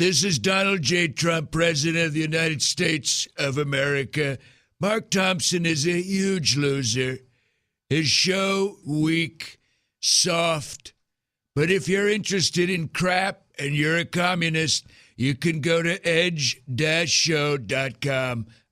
This is Donald J. Trump, President of the United States of America. Mark Thompson is a huge loser. His show, weak, soft. But if you're interested in crap and you're a communist, you can go to edge-show.com.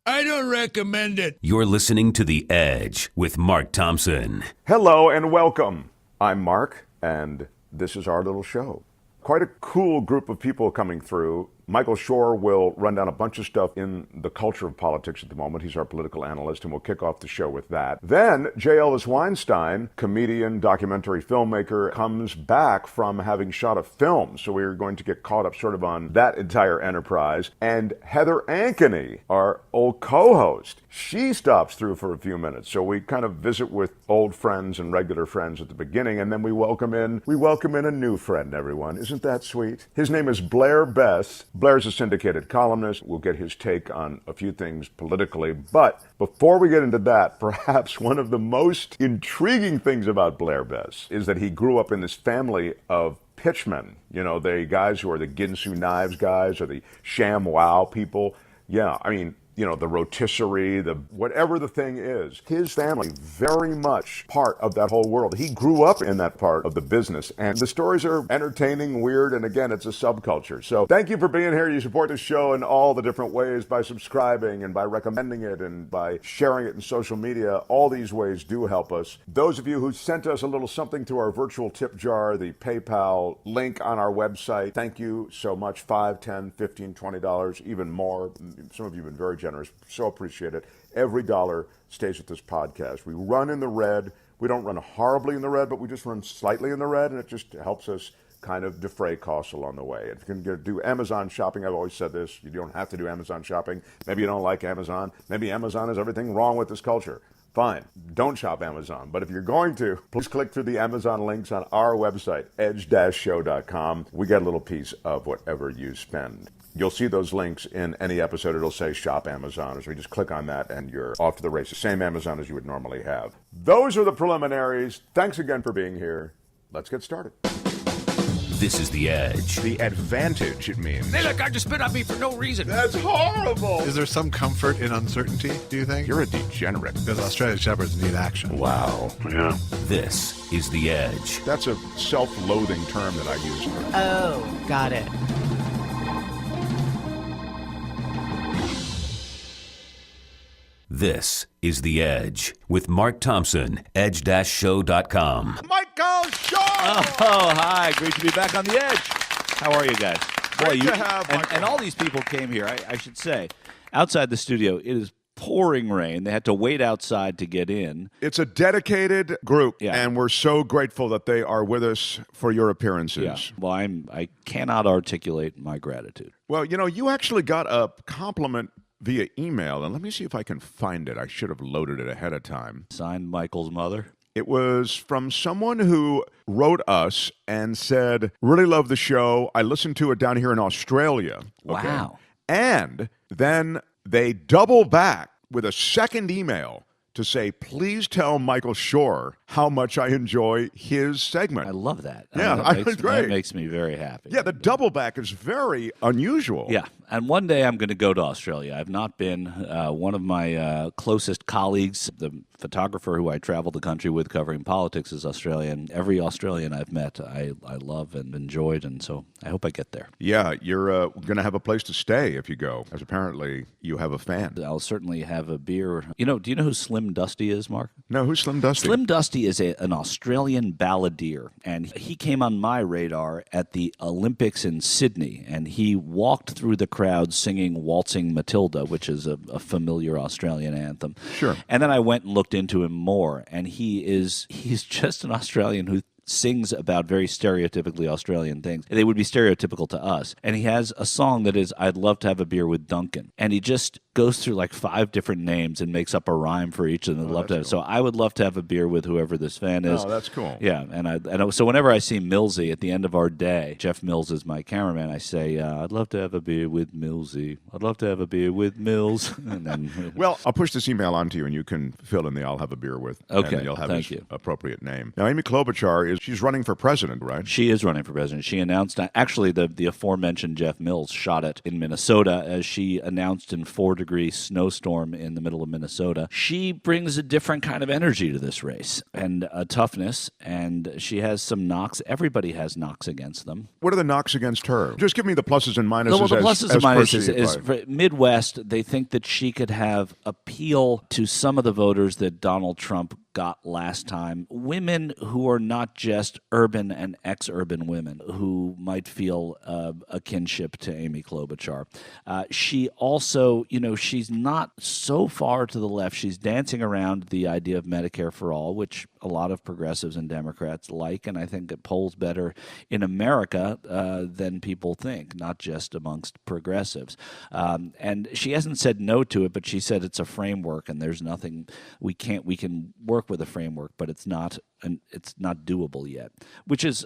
I don't recommend it. You're listening to The Edge with Mark Thompson. Hello and welcome. I'm Mark, and this is our little show. Quite a cool group of people coming through. Michael Shure will run down a bunch of stuff in the culture of politics at the moment. He's our political analyst, and we'll kick off the show with that. Then, Elvis Weinstein, comedian, documentary filmmaker, comes back from having shot a film. So we're going to get caught up sort of on that entire enterprise. And Heather Ankeny, our old co-host, she stops through for a few minutes. So we kind of visit with old friends and regular friends at the beginning, and then we welcome in a new friend, everyone. Isn't that sweet? His name is Blair Bess. Blair's a syndicated columnist. We'll get his take on a few things politically. But before we get into that, perhaps one of the most intriguing things about Blair Bess is that he grew up in this family of Pitchmen. You know, the guys who are the Ginsu knives guys or the sham wow people. Yeah, I mean, you know, the rotisserie, the whatever the thing is. His family, very much part of that whole world. He grew up in that part of the business, and the stories are entertaining, weird, and again, it's a subculture. So thank you for being here. You support the show in all the different ways by subscribing and by recommending it and by sharing it in social media. All these ways do help us. Those of you who sent us a little something through our virtual tip jar, the PayPal link on our website, thank you so much. $5, $10, $15, $20, even more. Some of you have been very generous. So appreciate it. Every dollar stays with this podcast. We run in the red. We don't run horribly in the red, but we just run slightly in the red, and it just helps us kind of defray costs along the way. If you can do Amazon shopping, I've always said this, you don't have to do Amazon shopping. Maybe you don't like Amazon. Maybe Amazon has everything wrong with this culture. Fine, don't shop Amazon. But if you're going to, please click through the Amazon links on our website, edge-show.com. We get a little piece of whatever you spend. You'll see those links in any episode. It'll say Shop Amazon. So you just click on that and you're off to the races. Same Amazon as you would normally have. Those are the preliminaries. Thanks again for being here. Let's get started. This is The Edge. The advantage, it means. They look, I just spit on me for no reason. That's horrible. Is there some comfort in uncertainty, do you think? You're a degenerate. Because Australian Shepherds need action. Wow. Yeah. This is The Edge. That's a self-loathing term that I use. Oh, got it. This is The Edge with Mark Thompson, edge-show.com. Michael Shaw! Oh, hi. Great to be back on The Edge. How are you guys? Great to have Michael. And all these people came here, I should say. Outside the studio, it is pouring rain. They had to wait outside to get in. It's a dedicated group, Yeah. and we're so grateful that they are with us for your appearances. Yeah. Well, I cannot articulate my gratitude. Well, you know, you actually got a compliment via email, and let me see if I can find it. I should have loaded it ahead of time. Signed, Michael's mother. It was from someone who wrote us and said, really love the show. I listened to it down here in Australia. Okay? Wow. And then they double back with a second email to say, please tell Michael Shure how much I enjoy his segment. I love that. Yeah, That great. makes me very happy. Yeah, the double back is very unusual. Yeah, and one day I'm going to go to Australia. I've not been. One of my closest colleagues, the photographer who I travel the country with covering politics, is Australian. Every Australian I've met, I love and enjoyed, and so I hope I get there. Yeah, you're going to have a place to stay if you go, as apparently you have a fan. I'll certainly have a beer. Do you know who Slim Dusty is, Mark? No, who's Slim Dusty? Slim Dusty is an Australian balladeer, and he came on my radar at the Olympics in Sydney, and he walked through the crowd singing Waltzing Matilda, which is a familiar Australian anthem. Sure. And then I went and looked into him more, and he's just an Australian who sings about very stereotypically Australian things. They would be stereotypical to us. And he has a song that is, I'd love to have a beer with Duncan. And he just goes through like 5 different names and makes up a rhyme for each of them. So I would love to have a beer with whoever this fan is. Oh, that's cool. Yeah, so whenever I see Millsy at the end of our day, Jeff Mills is my cameraman, I say, I'd love to have a beer with Millsy. I'd love to have a beer with Mills. And then, well, I'll push this email on to you, and you can fill in the "I'll have a beer with." Okay, and you'll have thank his you. appropriate name. Now, Amy Klobuchar she's running for president, right? She is running for president. She announced, actually, the aforementioned Jeff Mills shot it in Minnesota as she announced in 4-degree snowstorm in the middle of Minnesota. She brings a different kind of energy to this race and a toughness, and she has some knocks. Everybody has knocks against them. What are the knocks against her? Just give me the pluses and minuses. Well, the pluses and minuses is by... Midwest, they think that she could have appeal to some of the voters that Donald Trump got last time. Women who are not just urban and ex-urban women who might feel a kinship to Amy Klobuchar. She also, she's not so far to the left. She's dancing around the idea of Medicare for all, which a lot of progressives and Democrats like, and I think it polls better in America than people think, not just amongst progressives. And she hasn't said no to it, but she said it's a framework, and there's nothing we can work with a framework, but it's not doable yet, which is,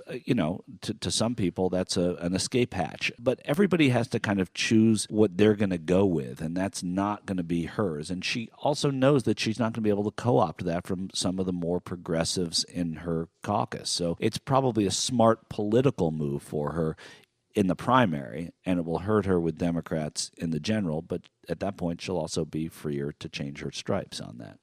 to some people, that's an escape hatch. But everybody has to kind of choose what they're going to go with, and that's not going to be hers. And she also knows that she's not going to be able to co-opt that from some of the more progressives in her caucus. So it's probably a smart political move for her in the primary, and it will hurt her with Democrats in the general. But at that point, she'll also be freer to change her stripes on that.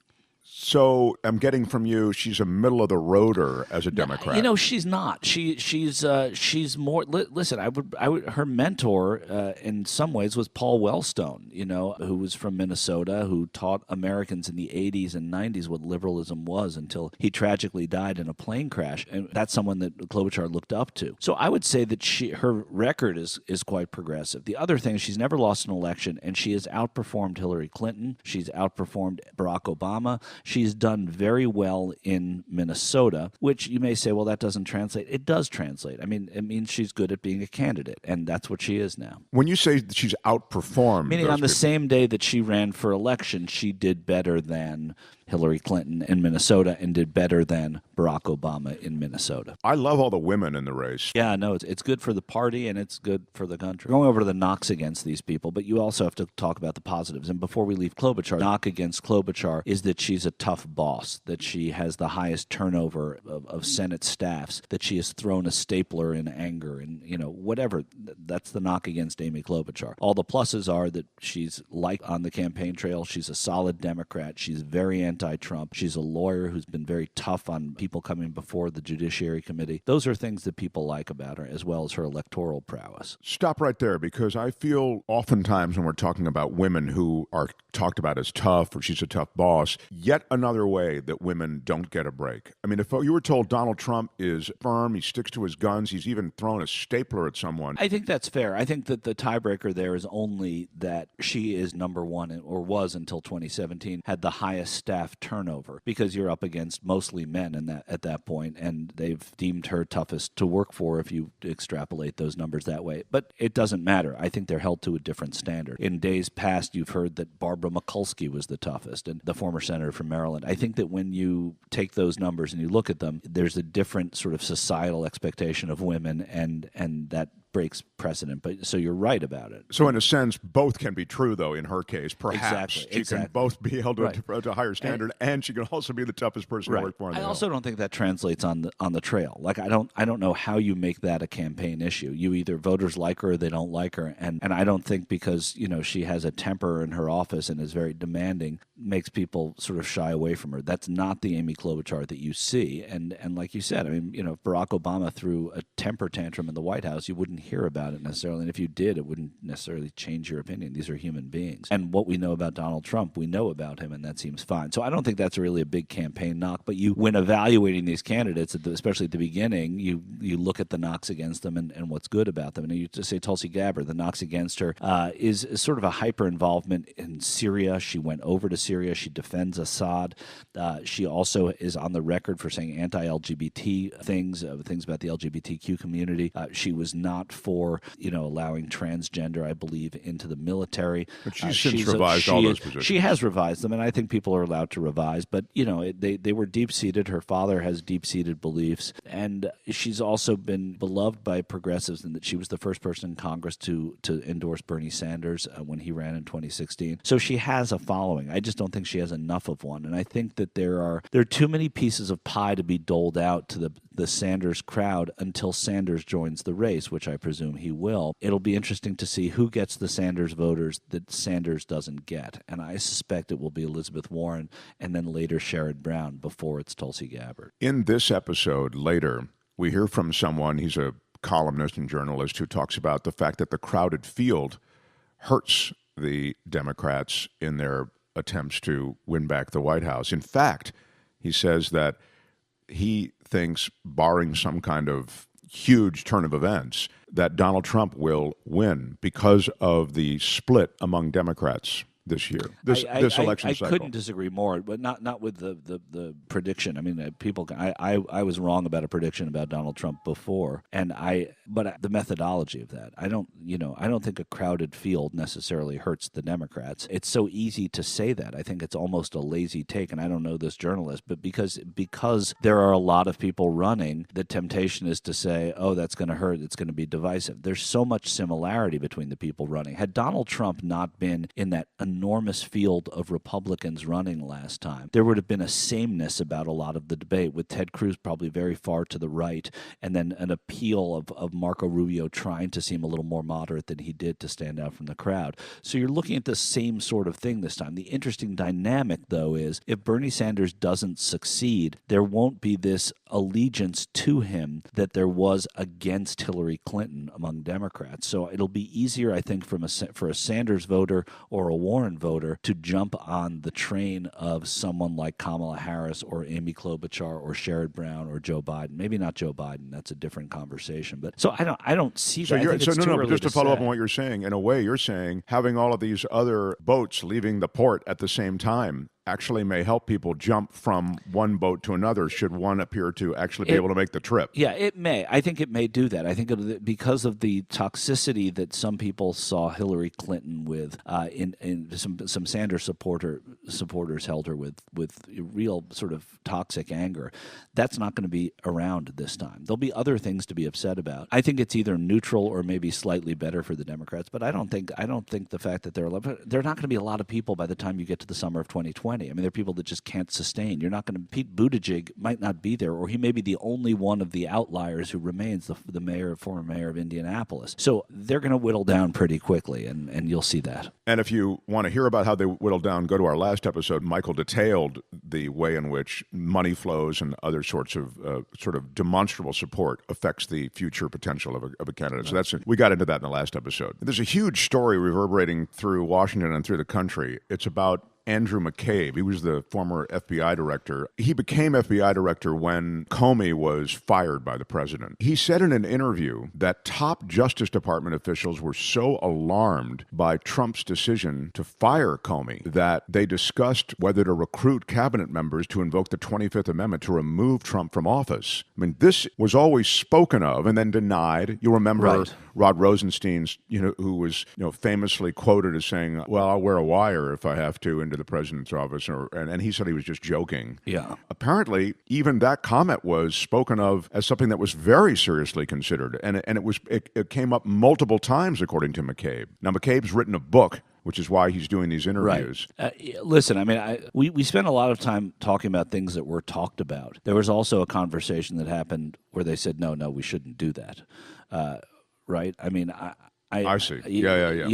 So I'm getting from you, she's a middle of the roader as a Democrat. She's not. She's more. Listen, I would. Her mentor, in some ways, was Paul Wellstone. Who was from Minnesota, who taught Americans in the '80s and '90s what liberalism was until he tragically died in a plane crash. And that's someone that Klobuchar looked up to. So I would say that her record is quite progressive. The other thing, she's never lost an election, and she has outperformed Hillary Clinton. She's outperformed Barack Obama. She's done very well in Minnesota, which you may say, well, that doesn't translate. It does translate. I mean, it means she's good at being a candidate, and that's what she is now. When you say that she's outperformed... Meaning on the same day that she ran for election, she did better than Hillary Clinton in Minnesota and did better than Barack Obama in Minnesota. I love all the women in the race. Yeah, no, it's good for the party and it's good for the country. Going over to the knocks against these people, but you also have to talk about the positives. And before we leave Klobuchar, knock against Klobuchar is that she's a tough boss, that she has the highest turnover of Senate staffs, that she has thrown a stapler in anger, and whatever. That's the knock against Amy Klobuchar. All the pluses are that she's liked on the campaign trail. She's a solid Democrat. She's very anti-Trump. She's a lawyer who's been very tough on people coming before the Judiciary Committee. Those are things that people like about her, as well as her electoral prowess. Stop right there, because I feel oftentimes when we're talking about women who are talked about as tough, or she's a tough boss, yet another way that women don't get a break. I mean, if you were told Donald Trump is firm, he sticks to his guns, he's even thrown a stapler at someone. I think that's fair. I think that the tiebreaker there is only that she is number one, or was until 2017, had the highest staff turnover, because you're up against mostly men at that point, and they've deemed her toughest to work for if you extrapolate those numbers that way. But it doesn't matter. I think they're held to a different standard. In days past, you've heard that Barbara Mikulski was the toughest, and the former senator from Maryland. I think that when you take those numbers and you look at them, there's a different sort of societal expectation of women, and that breaks precedent. But so you're right about it. So in a sense, both can be true, though, in her case. Perhaps exactly. She can both be held to a higher standard, and she can also be the toughest person to work for. I also don't think that translates on the trail. Like, I don't know how you make that a campaign issue. You either voters like her or they don't like her, and I don't think because she has a temper in her office and is very demanding makes people sort of shy away from her. That's not the Amy Klobuchar that you see. And like you said, I mean, if Barack Obama threw a temper tantrum in the White House, you wouldn't hear about it necessarily. And if you did, it wouldn't necessarily change your opinion. These are human beings. And what we know about Donald Trump, we know about him, and that seems fine. So I don't think that's really a big campaign knock. But when evaluating these candidates, especially at the beginning, you look at the knocks against them and what's good about them. And you just say Tulsi Gabbard, the knocks against her is sort of a hyper involvement in Syria. She went over to Syria. She defends Assad. She also is on the record for saying anti-LGBT things about the LGBTQ community. She was not out for, allowing transgender, I believe, into the military. But she's since revised all those positions. She has revised them, and I think people are allowed to revise. But, they were deep-seated. Her father has deep-seated beliefs. And she's also been beloved by progressives in that she was the first person in Congress to endorse Bernie Sanders when he ran in 2016. So she has a following. I just don't think she has enough of one. And I think that there are too many pieces of pie to be doled out to the Sanders crowd until Sanders joins the race, which I presume he will. It'll be interesting to see who gets the Sanders voters that Sanders doesn't get. And I suspect it will be Elizabeth Warren and then later Sherrod Brown before it's Tulsi Gabbard. In this episode, later, we hear from someone, he's a columnist and journalist, who talks about the fact that the crowded field hurts the Democrats in their attempts to win back the White House. In fact, he says that he thinks, barring some kind of huge turn of events, that Donald Trump will win because of the split among Democrats this year, this election cycle. I couldn't disagree more, but not with the prediction. I mean, I was wrong about a prediction about Donald Trump before, but the methodology of that, I don't think a crowded field necessarily hurts the Democrats. It's so easy to say that. I think it's almost a lazy take, and I don't know this journalist, but because there are a lot of people running, the temptation is to say, oh, that's going to hurt, it's going to be divisive. There's so much similarity between the people running. Had Donald Trump not been in that enormous field of Republicans running last time, there would have been a sameness about a lot of the debate, with Ted Cruz probably very far to the right, and then an appeal of Marco Rubio trying to seem a little more moderate than he did to stand out from the crowd. So you're looking at the same sort of thing this time. The interesting dynamic, though, is if Bernie Sanders doesn't succeed, there won't be this allegiance to him that there was against Hillary Clinton among Democrats. So it'll be easier, I think, for a Sanders voter or a Warren voter to jump on the train of someone like Kamala Harris or Amy Klobuchar or Sherrod Brown or Joe Biden. Maybe not Joe Biden. That's a different conversation. But so I don't see that. But just to follow up on what you're saying, in a way, you're saying having all of these other boats leaving the port at the same time actually may help people jump from one boat to another should one appear to actually be able to make the trip. Yeah, it may. I think it may do that. I think because of the toxicity that some people saw Hillary Clinton with, in some Sanders supporters held her with real sort of toxic anger. That's not going to be around this time. There'll be other things to be upset about. I think it's either neutral or maybe slightly better for the Democrats, but I don't think the fact that there are not going to be a lot of people by the time you get to the summer of 2020. I mean, there are people that just can't sustain. You're not going to. Pete Buttigieg might not be there, or he may be the only one of the outliers who remains, the former mayor of Indianapolis. So they're going to whittle down pretty quickly, and you'll see that. And if you want to hear about how they whittle down, go to our last episode. Michael detailed the way in which money flows and other sorts of sort of demonstrable support affects the future potential of a candidate. Right. So we got into that in the last episode. There's a huge story reverberating through Washington and through the country. It's about Andrew McCabe. He was the former FBI director. He became FBI director when Comey was fired by the president. He said in an interview that top Justice Department officials were so alarmed by Trump's decision to fire Comey that they discussed whether to recruit cabinet members to invoke the 25th Amendment to remove Trump from office. I mean, this was always spoken of and then denied. You remember right. Rod Rosenstein's, who was, famously quoted as saying, well, I'll wear a wire if I have to into the president's office, and he said he was just joking. Yeah. Apparently, even that comment was spoken of as something that was very seriously considered, and it came up multiple times, according to McCabe. Now, McCabe's written a book, which is why he's doing these interviews. Right. Listen, I mean, we spent a lot of time talking about things that were talked about. There was also a conversation that happened where they said, no, we shouldn't do that. Right? I mean, I see. Yeah.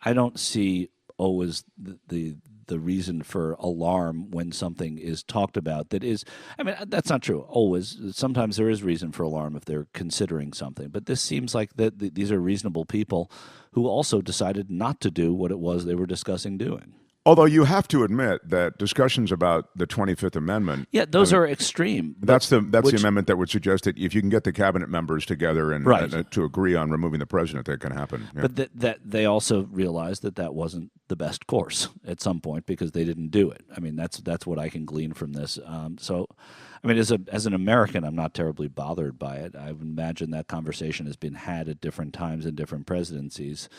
I don't see always the reason for alarm when something is talked about that is, I mean, that's not true always. Sometimes there is reason for alarm if they're considering something, but this seems like that these are reasonable people who also decided not to do what it was they were discussing doing. Although you have to admit that discussions about the 25th Amendment... Yeah, those are extreme. That's the amendment that would suggest that if you can get the cabinet members together and to agree on removing the president, that can happen. Yeah. But that they also realized that wasn't the best course at some point because they didn't do it. I mean, that's what I can glean from this. So I mean, as an American, I'm not terribly bothered by it. I would imagine that conversation has been had at different times in different presidencies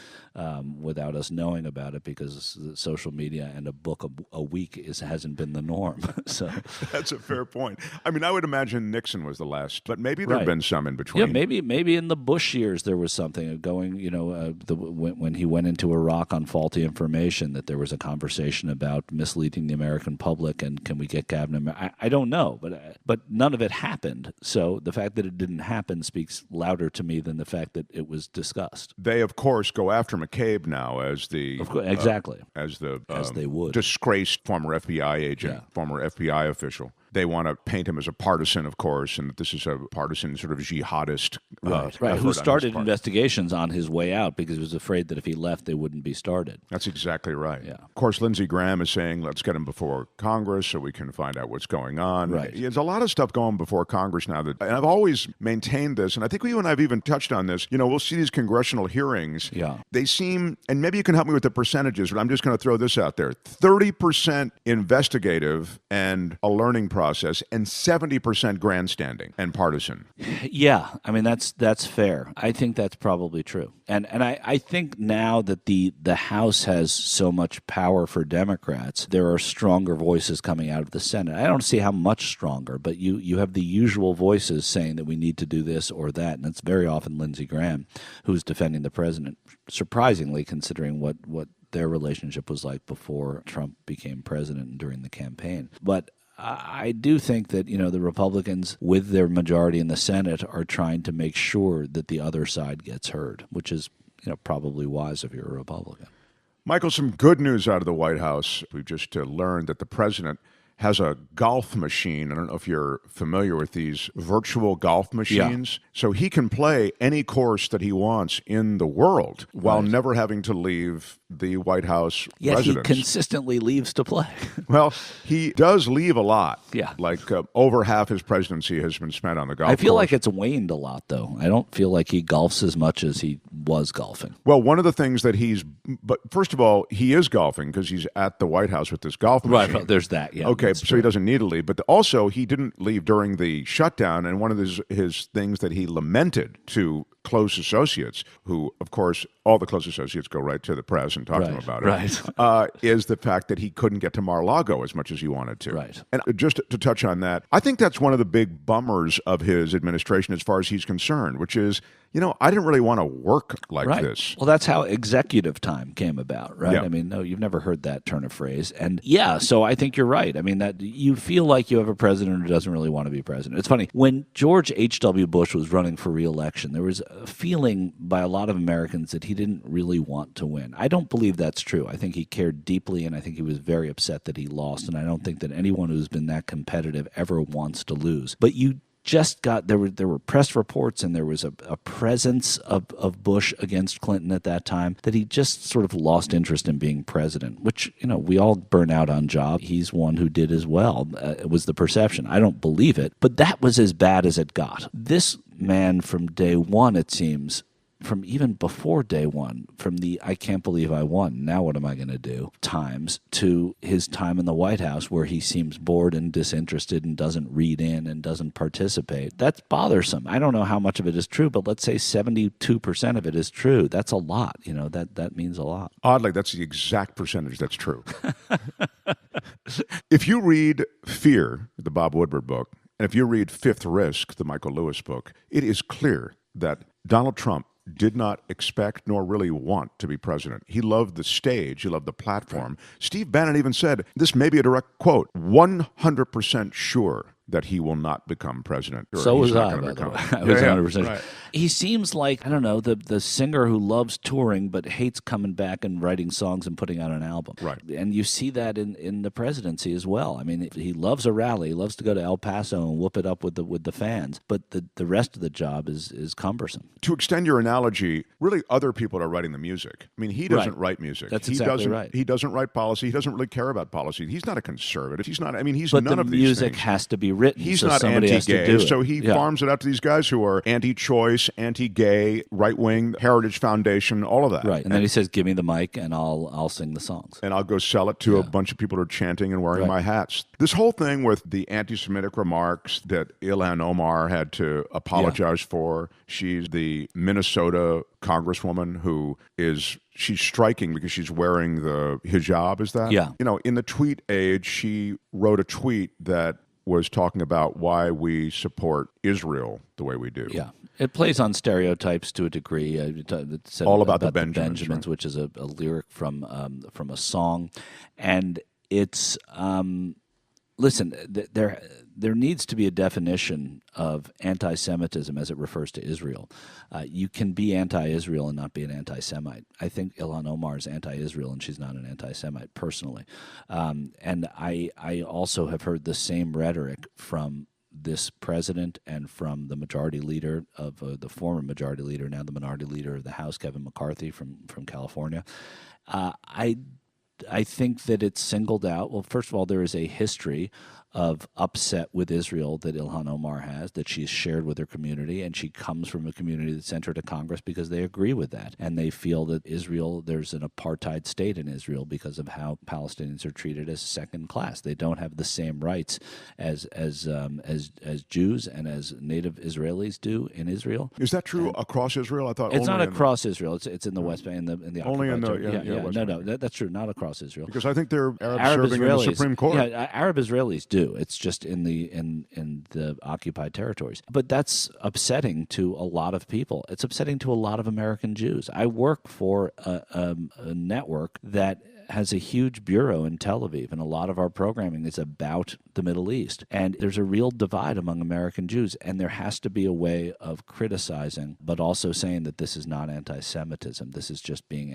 without us knowing about it, because social media and a book a week hasn't been the norm. So That's a fair point. I mean, I would imagine Nixon was the last, but maybe there have been some in between. Yeah, maybe in the Bush years there was something going, when he went into Iraq on faulty information, that there was a conversation about misleading the American public and can we get cabinet. I don't know, but none of it happened. So the fact that it didn't happen speaks louder to me than the fact that it was discussed. They, of course, go after McCabe now as the as they would, disgraced former FBI agent, former FBI official. They want to paint him as a partisan, of course, and that this is a partisan sort of jihadist. Right, who started investigations on his way out because he was afraid that if he left, they wouldn't be started. That's exactly right. Yeah. Of course, Lindsey Graham is saying, let's get him before Congress so we can find out what's going on. Right. There's a lot of stuff going before Congress now. And I've always maintained this, and I think you and I have even touched on this. We'll see these congressional hearings. Yeah. They seem, and maybe you can help me with the percentages, but I'm just going to throw this out there. 30% investigative and a learning process, and 70% grandstanding and partisan. Yeah, I mean that's fair. I think that's probably true. And I think now that the House has so much power for Democrats, there are stronger voices coming out of the Senate. I don't see how much stronger, but you have the usual voices saying that we need to do this or that, and it's very often Lindsey Graham who's defending the president, surprisingly, considering what their relationship was like before Trump became president and during the campaign. But I do think that, the Republicans, with their majority in the Senate, are trying to make sure that the other side gets heard, which is, probably wise if you're a Republican. Michael, some good news out of the White House. We've just learned that the president has a golf machine. I don't know if you're familiar with these virtual golf machines. Yeah. So he can play any course that he wants in the world while never having to leave the White House residence. He consistently leaves to play. Well, he does leave a lot. Yeah. Like over half his presidency has been spent on the golf course. I feel like it's waned a lot, though. I don't feel like he golfs as much as he was golfing. Well, one of the things that but first of all, he is golfing because he's at the White House with this golf machine. Right, there's that, yeah. Okay, so he doesn't need to leave. But also, he didn't leave during the shutdown, and one of his things that he lamented to close associates, who, of course, all the close associates go right to the press and talk to him about it, is the fact that he couldn't get to Mar-a-Lago as much as he wanted to. Right. And just to touch on that, I think that's one of the big bummers of his administration as far as he's concerned, which is, I didn't really want to work like this. Well, that's how executive time came about, right? Yeah. I mean, no, you've never heard that turn of phrase. And so I think you're right. I mean, that you feel like you have a president who doesn't really want to be president. It's funny. When George H.W. Bush was running for re-election, there was a feeling by a lot of Americans that he didn't really want to win. I don't believe that's true. I think he cared deeply, and I think he was very upset that he lost. And I don't think that anyone who's been that competitive ever wants to lose. But you just got there were press reports, and there was a presence of Bush against Clinton at that time, that he just sort of lost interest in being president, which, we all burn out on job. He's one who did as well. It was the perception. I don't believe it, but that was as bad as it got. This man from day one, it seems, from even before day one, from the I can't believe I won, now what am I going to do times, to his time in the White House where he seems bored and disinterested and doesn't read in and doesn't participate. That's bothersome. I don't know how much of it is true, but let's say 72% of it is true. That's a lot. That means a lot. Oddly, that's the exact percentage that's true. If you read Fear, the Bob Woodward book, and if you read Fifth Risk, the Michael Lewis book, it is clear that Donald Trump did not expect nor really want to be president. He loved the stage. He loved the platform. Steve Bannon even said, this may be a direct quote, 100% sure that he will not become president. So was I, by the way. I was 100%. Right. He seems like, I don't know, the singer who loves touring but hates coming back and writing songs and putting out an album. Right. And you see that in the presidency as well. I mean, he loves a rally. He loves to go to El Paso and whoop it up with the fans. But the rest of the job is cumbersome. To extend your analogy, really other people are writing the music. I mean, he doesn't write music. That's exactly right. He doesn't write policy. He doesn't really care about policy. He's not a conservative. He's not, he's but none of these things. But the music has to be written. He's so not somebody has to do anti-gay, it. so he Yeah. farms it out to these guys who are anti-choice, anti-gay, right-wing, Heritage Foundation, all of that. Right, and then he says, "Give me the mic, and I'll sing the songs." And I'll go sell it to a bunch of people who are chanting and wearing my hats. This whole thing with the anti-Semitic remarks that Ilhan Omar had to apologize for. She's the Minnesota congresswoman who she's striking because she's wearing the hijab, is that? Yeah. You know, in the tweet age, she wrote a tweet that was talking about why we support Israel the way we do. Yeah. It plays on stereotypes to a degree. It's All about the Benjamins, right? which is a lyric from a song, and it's listen. There needs to be a definition of anti-Semitism as it refers to Israel. You can be anti-Israel and not be an anti-Semite. I think Ilhan Omar is anti-Israel and she's not an anti-Semite personally. And I also have heard the same rhetoric from this president and from the majority leader of the former majority leader, now the minority leader of the House, Kevin McCarthy from California. I think that it's singled out. Well, first of all, there is a history of upset with Israel that Ilhan Omar has, that she's shared with her community, and she comes from a community that sent her to Congress because they agree with that, and they feel that Israel, there's an apartheid state in Israel because of how Palestinians are treated as second class. They don't have the same rights as Jews and as native Israelis do in Israel. Is that true across Israel? I thought It's only not across Israel. It's in the West Bank, in the only in the occupied territory. West No, Bank. that's true. Not across Israel. Because I think there are Arabs serving in the Supreme Court. Yeah, Arab Israelis do. It's just in the occupied territories. But that's upsetting to a lot of people. It's upsetting to a lot of American Jews. I work for a network that has a huge bureau in Tel Aviv, and a lot of our programming is about the Middle East. And there's a real divide among American Jews, and there has to be a way of criticizing, but also saying that this is not anti-Semitism. This is just being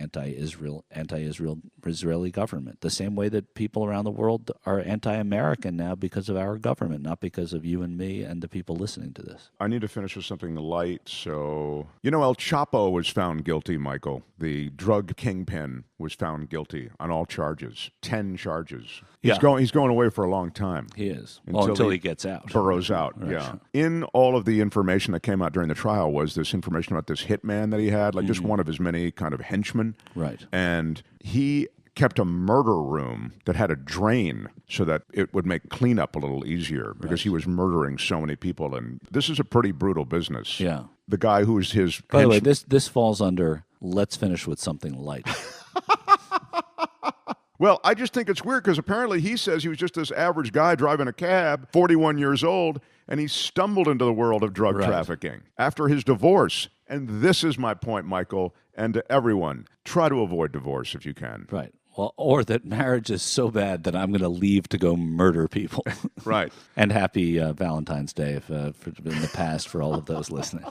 Israeli government. The same way that people around the world are anti-American now because of our government, not because of you and me and the people listening to this. I need to finish with something light. So, you know, El Chapo was found guilty, Michael. The drug kingpin was found guilty on all charges, 10 charges. He's going away for a long time. He is. Until he gets out. Burrows out, Right. yeah. In all of the information that came out during the trial was this information about this hitman that he had, like just one of his many kind of henchmen. Right. And he kept a murder room that had a drain so that it would make cleanup a little easier because he was murdering so many people. And this is a pretty brutal business. Yeah. The guy who was his... By the way, this falls under, let's finish with something light. Well, I just think it's weird because apparently he says he was just this average guy driving a cab, 41 years old, and he stumbled into the world of drug trafficking after his divorce. And this is my point, Michael, and to everyone, try to avoid divorce if you can. Right. Well, or that marriage is so bad that I'm going to leave to go murder people. Right. And happy Valentine's Day in the past for all of those listening.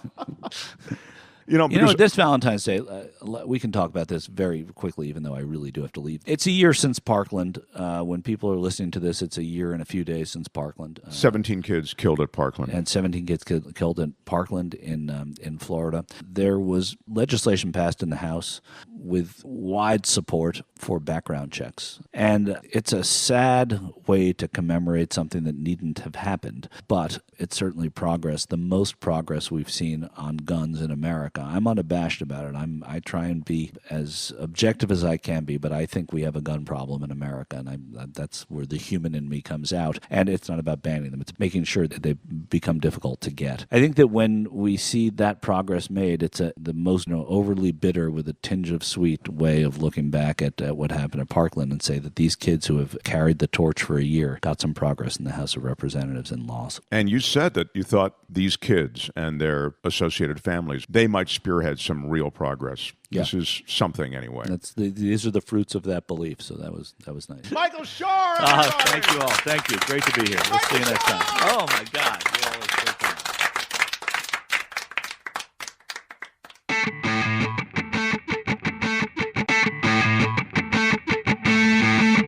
This Valentine's Day, we can talk about this very quickly, even though I really do have to leave. It's a year since Parkland. When people are listening to this, it's a year and a few days since Parkland. 17 kids killed at Parkland. And 17 kids killed at Parkland in Florida. There was legislation passed in the House with wide support for background checks. And it's a sad way to commemorate something that needn't have happened, but it's certainly progress, the most progress we've seen on guns in America. I'm unabashed about it. I try and be as objective as I can be, but I think we have a gun problem in America, and that's where the human in me comes out. And it's not about banning them. It's making sure that they become difficult to get. I think that when we see that progress made, it's the most overly bitter with a tinge of sweet way of looking back at what happened at Parkland and say that these kids who have carried the torch for a year got some progress in the House of Representatives and laws. And you said that you thought these kids and their associated families, they might spearhead some real progress. Yeah. This is something anyway. These are the fruits of that belief, so that was nice. Michael Shure! Thank you all. Thank you. Great to be here. We'll see you next time. Oh, my God. You always so fun.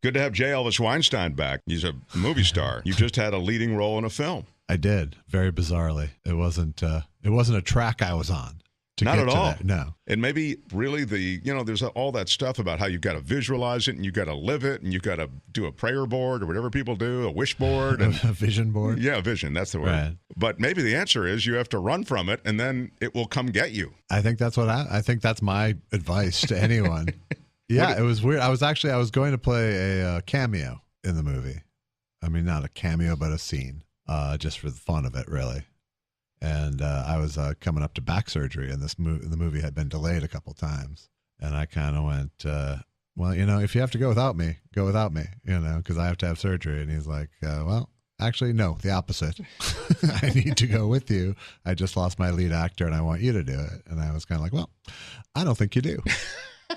Good to have J. Elvis Weinstein back. He's a movie star. You just had a leading role in a film. I did, very bizarrely. It wasn't a track I was on. to Not get at to all. there. No. And maybe really there's all that stuff about how you've got to visualize it and you've got to live it and you've got to do a prayer board or whatever people do, a wish board. And, A vision board? yeah, vision, that's the word. Right. But maybe the answer is you have to run from it and then it will come get you. I think that's I think that's my advice to anyone. Yeah, it was weird. I was going to play a cameo in the movie. I mean, not a cameo, but a scene, just for the fun of it, really. And I was coming up to back surgery, and the movie had been delayed a couple times. And I kind of went, well, if you have to go without me, because I have to have surgery. And he's like, well, actually, no, the opposite. I need to go with you. I just lost my lead actor, and I want you to do it. And I was kind of like, well, I don't think you do.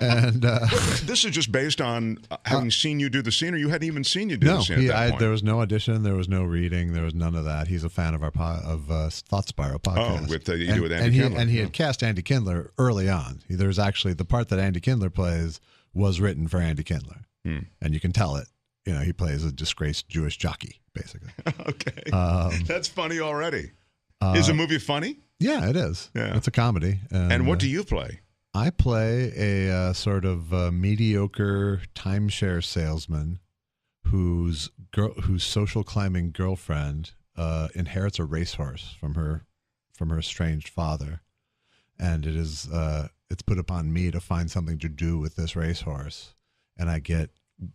And this is just based on having seen you do the scene, or you hadn't even seen you do the scene at that point? There was no audition, there was no reading, there was none of that. He's a fan of our Thought Spiral podcast. Oh, with Andy Kindler. And he had cast Andy Kindler early on. There's actually the part that Andy Kindler plays was written for Andy Kindler, and you can tell it. He plays a disgraced Jewish jockey, basically. Okay, that's funny already. Is the movie funny? Yeah, it is. Yeah, it's a comedy. And what do you play? I play a sort of mediocre timeshare salesman whose social climbing girlfriend inherits a racehorse from her estranged father, and it's put upon me to find something to do with this racehorse, and I get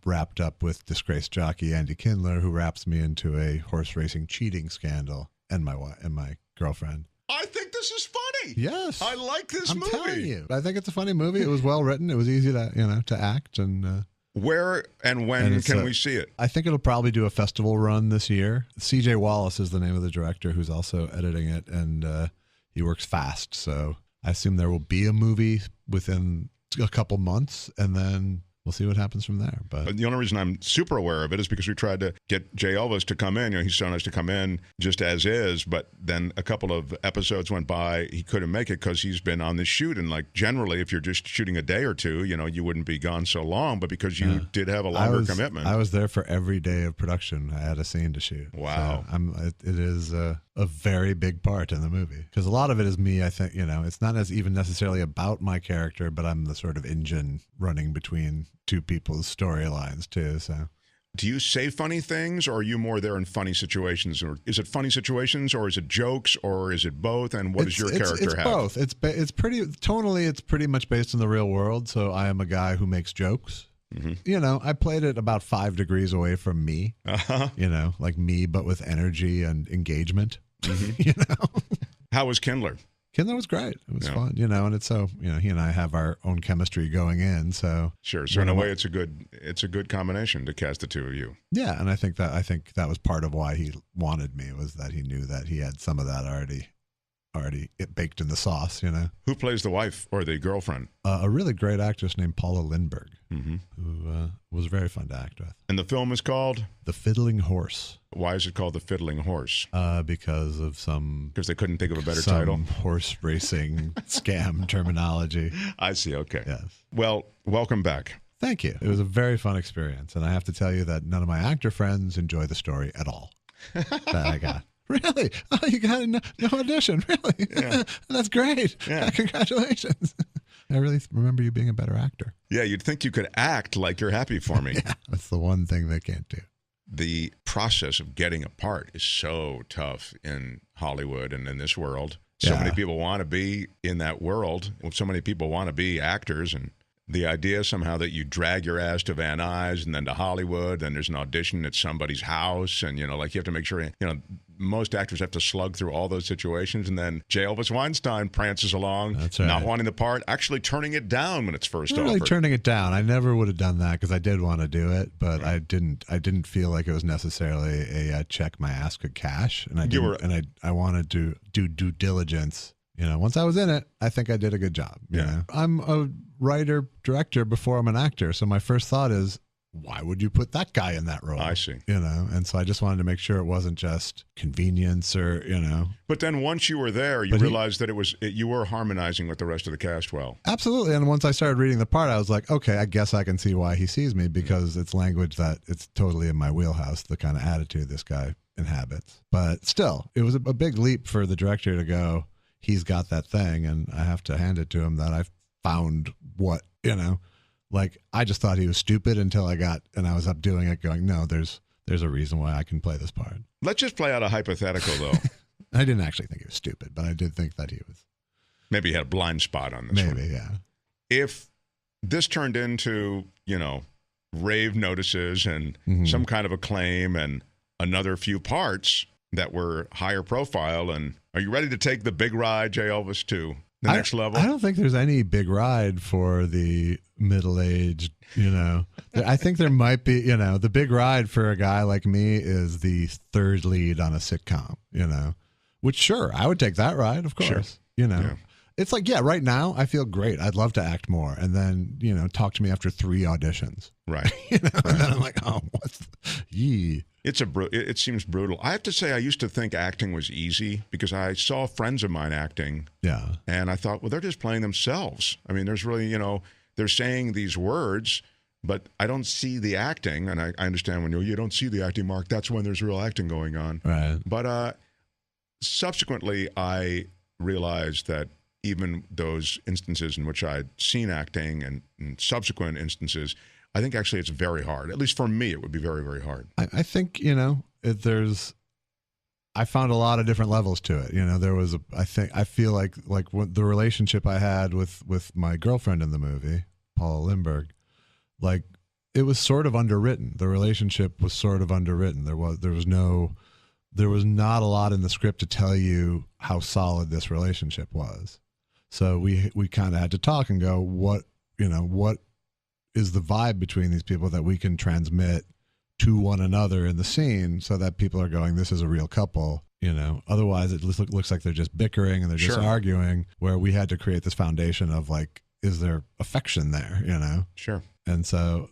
wrapped up with disgraced jockey Andy Kindler, who wraps me into a horse racing cheating scandal, and my girlfriend. I think this is funny. Yes, I like this movie. I'm telling you, I think it's a funny movie. It was well written. It was easy to act. And where and when can we see it? I think it'll probably do a festival run this year. C.J. Wallace is the name of the director, who's also editing it, and he works fast. So I assume there will be a movie within a couple months, and then we'll see what happens from there. But the only reason I'm super aware of it is because we tried to get Jay Elvis to come in. He's so nice to come in just as is, but then a couple of episodes went by. He couldn't make it because he's been on this shoot. And generally, if you're just shooting a day or two, you wouldn't be gone so long. But because you did have a longer commitment. I was there for every day of production. I had a scene to shoot. Wow. So it is a very big part in the movie, because a lot of it is me. I think, it's not even necessarily about my character, but I'm the sort of engine running between two people's storylines too. So do you say funny things, or are you more there in funny situations? Or is it funny situations, or is it jokes, or is it both? And what does your character have? Both. It's pretty tonally, it's pretty much based on the real world. So I am a guy who makes jokes. Mm-hmm. I played it about 5 degrees away from me, like me, but with energy and engagement. Mm-hmm. How was Kindler? Kindler was great. It was fun, and it's so, he and I have our own chemistry going in. So sure. So in a way, it's a good combination to cast the two of you. Yeah, and I think that was part of why he wanted me, was that he knew that he had some of that already baked in the sauce. Who plays the wife or the girlfriend? A really great actress named Paula Lindbergh, who was very fun to act with. And the film is called The Fiddling Horse. Why is it called The Fiddling Horse? Because they couldn't think of a better title. Horse racing scam terminology. I see. Okay. Yes. Well, welcome back. Thank you. It was a very fun experience, and I have to tell you that none of my actor friends enjoy the story at all that I got. Really? Oh, you got no audition? Really? Yeah. That's great. Yeah. Congratulations. I really remember you being a better actor. Yeah, you'd think you could act like you're happy for me. Yeah, that's the one thing they can't do. The process of getting a part is so tough in Hollywood and in this world. So many people want to be in that world. So many people want to be actors, and the idea somehow that you drag your ass to Van Nuys and then to Hollywood, and there's an audition at somebody's house, and you have to make sure, most actors have to slug through all those situations, and then J. Elvis Weinstein prances along, not wanting the part, actually turning it down when it's first offered. Really turning it down. I never would have done that because I did want to do it, but I didn't feel like it was necessarily a check my ass could cash, and I wanted to do due diligence. Once I was in it, I think I did a good job. I'm a writer, director before I'm an actor. So my first thought is, why would you put that guy in that role? I see. And so I just wanted to make sure it wasn't just convenience or. But then once you were there, you realized that you were harmonizing with the rest of the cast well. Absolutely. And once I started reading the part, I was like, okay, I guess I can see why he sees me, because it's language that it's totally in my wheelhouse, the kind of attitude this guy inhabits. But still, it was a big leap for the director to go, he's got that thing, and I have to hand it to him that I found what, like I just thought he was stupid until I was up doing it going, no, there's a reason why I can play this part. Let's just play out a hypothetical, though. I didn't actually think he was stupid, but I did think that he was. Maybe he had a blind spot on this one. Maybe, yeah. If this turned into, rave notices and some kind of acclaim and another few parts that were higher profile, and are you ready to take the big ride, J. Elvis, to the next level? I don't think there's any big ride for the middle-aged, I think there might be, the big ride for a guy like me is the third lead on a sitcom, which sure, I would take that ride, of course, Yeah. It's like, yeah, right now I feel great. I'd love to act more. And then, talk to me after 3 auditions. Right. And then I'm like, oh, yee. It seems brutal. I have to say, I used to think acting was easy because I saw friends of mine acting. Yeah. And I thought, well, they're just playing themselves. I mean, there's really, they're saying these words, but I don't see the acting. And I understand when you don't see the acting, Mark, that's when there's real acting going on. Right. But subsequently, I realized that even those instances in which I'd seen acting and subsequent instances, I think actually it's very hard. At least for me, it would be very, very hard. I think, I found a lot of different levels to it. I feel like the relationship I had with my girlfriend in the movie, Paula Lindbergh, like it was sort of underwritten. The relationship was sort of underwritten. There was not a lot in the script to tell you how solid this relationship was. So we kind of had to talk and go, what is the vibe between these people that we can transmit to one another in the scene so that people are going, this is a real couple, otherwise it looks like they're just bickering and they're just arguing, where we had to create this foundation of like, is there affection there, Sure. And so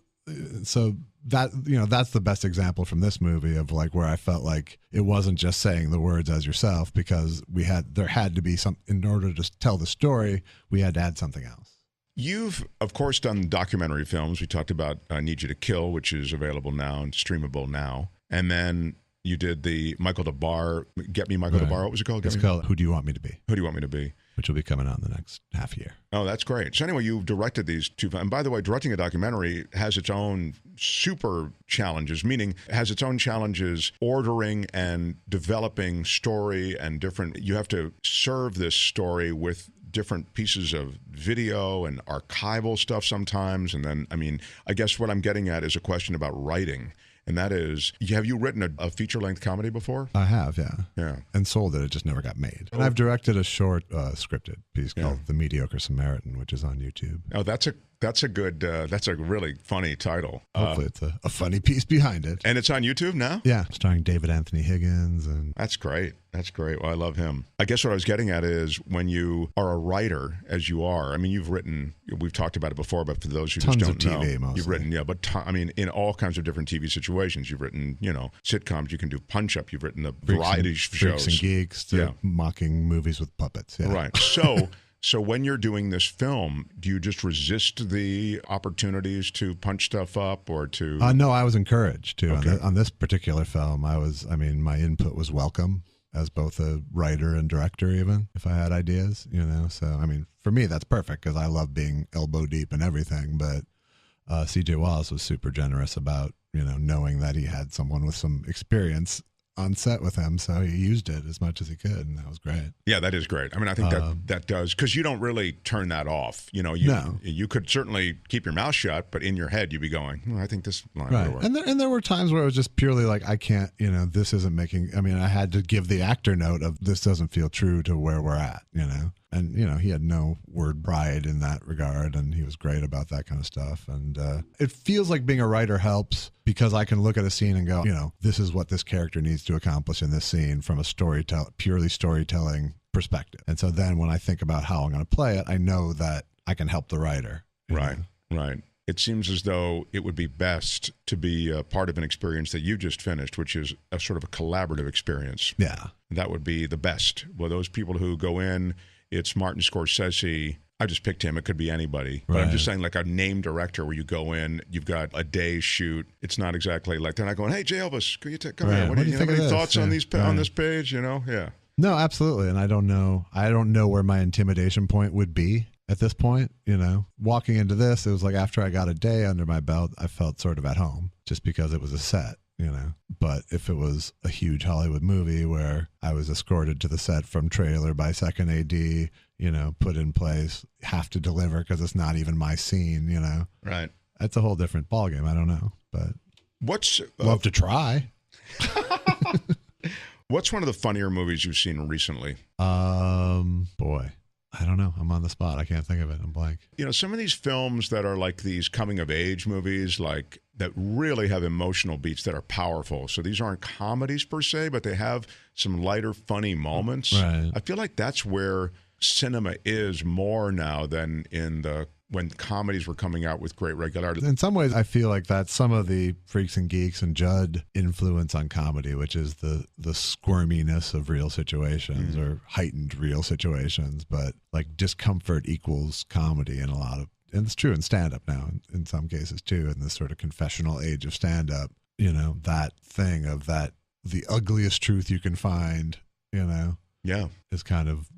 that, that's the best example from this movie of like where I felt like it wasn't just saying the words as yourself, because there had to be in order to tell the story, we had to add something else. You've, of course, done documentary films. We talked about I Need You to Kill, which is available now and streamable now. And then you did the Michael DeBar, Get Me Michael DeBar. What was it called? It's called Who Do You Want Me to Be? Who Do You Want Me to Be? Which will be coming out in the next half year. Oh, that's great. So anyway, you directed these two. And by the way, directing a documentary has its own super challenges, meaning it has its own challenges ordering and developing story and different. You have to serve this story with different pieces of video and archival stuff sometimes. And then, I guess what I'm getting at is a question about writing. And that is, have you written a feature-length comedy before? I have, yeah. Yeah. And sold it. It just never got made. And I've directed a short scripted piece called The Mediocre Samaritan, which is on YouTube. Oh, that's a good, that's a really funny title. Hopefully it's a funny piece behind it. And it's on YouTube now? Yeah. Starring David Anthony Higgins. And That's great. That's great. Well, I love him. I guess what I was getting at is when you are a writer, as you are, you've written, we've talked about it before, but for those who tons just don't of TV, know, mostly. You've written, in all kinds of different TV situations. You've written, sitcoms, you can do Punch-Up, you've written the variety shows. Freaks and Geeks, mocking movies with puppets. Yeah. Right. So when you're doing this film, do you just resist the opportunities to punch stuff up or to... No, I was encouraged to. Okay. On this particular film, my input was welcome as both a writer and director, even if I had ideas, So, for me, that's perfect because I love being elbow deep in everything. But C.J. Wallace was super generous about, knowing that he had someone with some experience on set with him, so he used it as much as he could, and that was great. Yeah, that is great. I think that does, because you don't really turn that off. No. You could certainly keep your mouth shut, but in your head you'd be going, I think this line right. will work. And there were times where it was just purely like, I can't, this isn't making. I had to give the actor note of this doesn't feel true to where we're at, And he had no word pride in that regard, and he was great about that kind of stuff. And it feels like being a writer helps because I can look at a scene and go, this is what this character needs to accomplish in this scene from a purely storytelling perspective. And so then when I think about how I'm going to play it, I know that I can help the writer. Right. It seems as though it would be best to be a part of an experience that you just finished, which is a sort of a collaborative experience. Yeah. That would be the best. Well, those people who go in, it's Martin Scorsese. I just picked him. It could be anybody. But I'm just saying, like a name director where you go in, you've got a day's shoot. It's not exactly like they're not going, hey, J. Elvis, could you come here? What do you think? Any thoughts on on this page? Yeah. No, absolutely. And I don't know where my intimidation point would be at this point. Walking into this, it was like after I got a day under my belt, I felt sort of at home just because it was a set. But if it was a huge Hollywood movie where I was escorted to the set from trailer by second AD, put in place, have to deliver because it's not even my scene, Right. That's a whole different ballgame. I don't know, but What's love to try. What's one of the funnier movies you've seen recently? Boy, I don't know. I'm on the spot. I can't think of it. I'm blank. Some of these films that are like these coming of age movies, like that really have emotional beats that are powerful. So these aren't comedies per se, but they have some lighter, funny moments. Right. I feel like that's where cinema is more now than when comedies were coming out with great regularity. In some ways, I feel like that's some of the Freaks and Geeks and Judd influence on comedy, which is the squirminess of real situations or heightened real situations. But like discomfort equals comedy in a lot of, and it's true in stand-up now in some cases too, in this sort of confessional age of stand-up, that thing of that, the ugliest truth you can find, Yeah. is kind of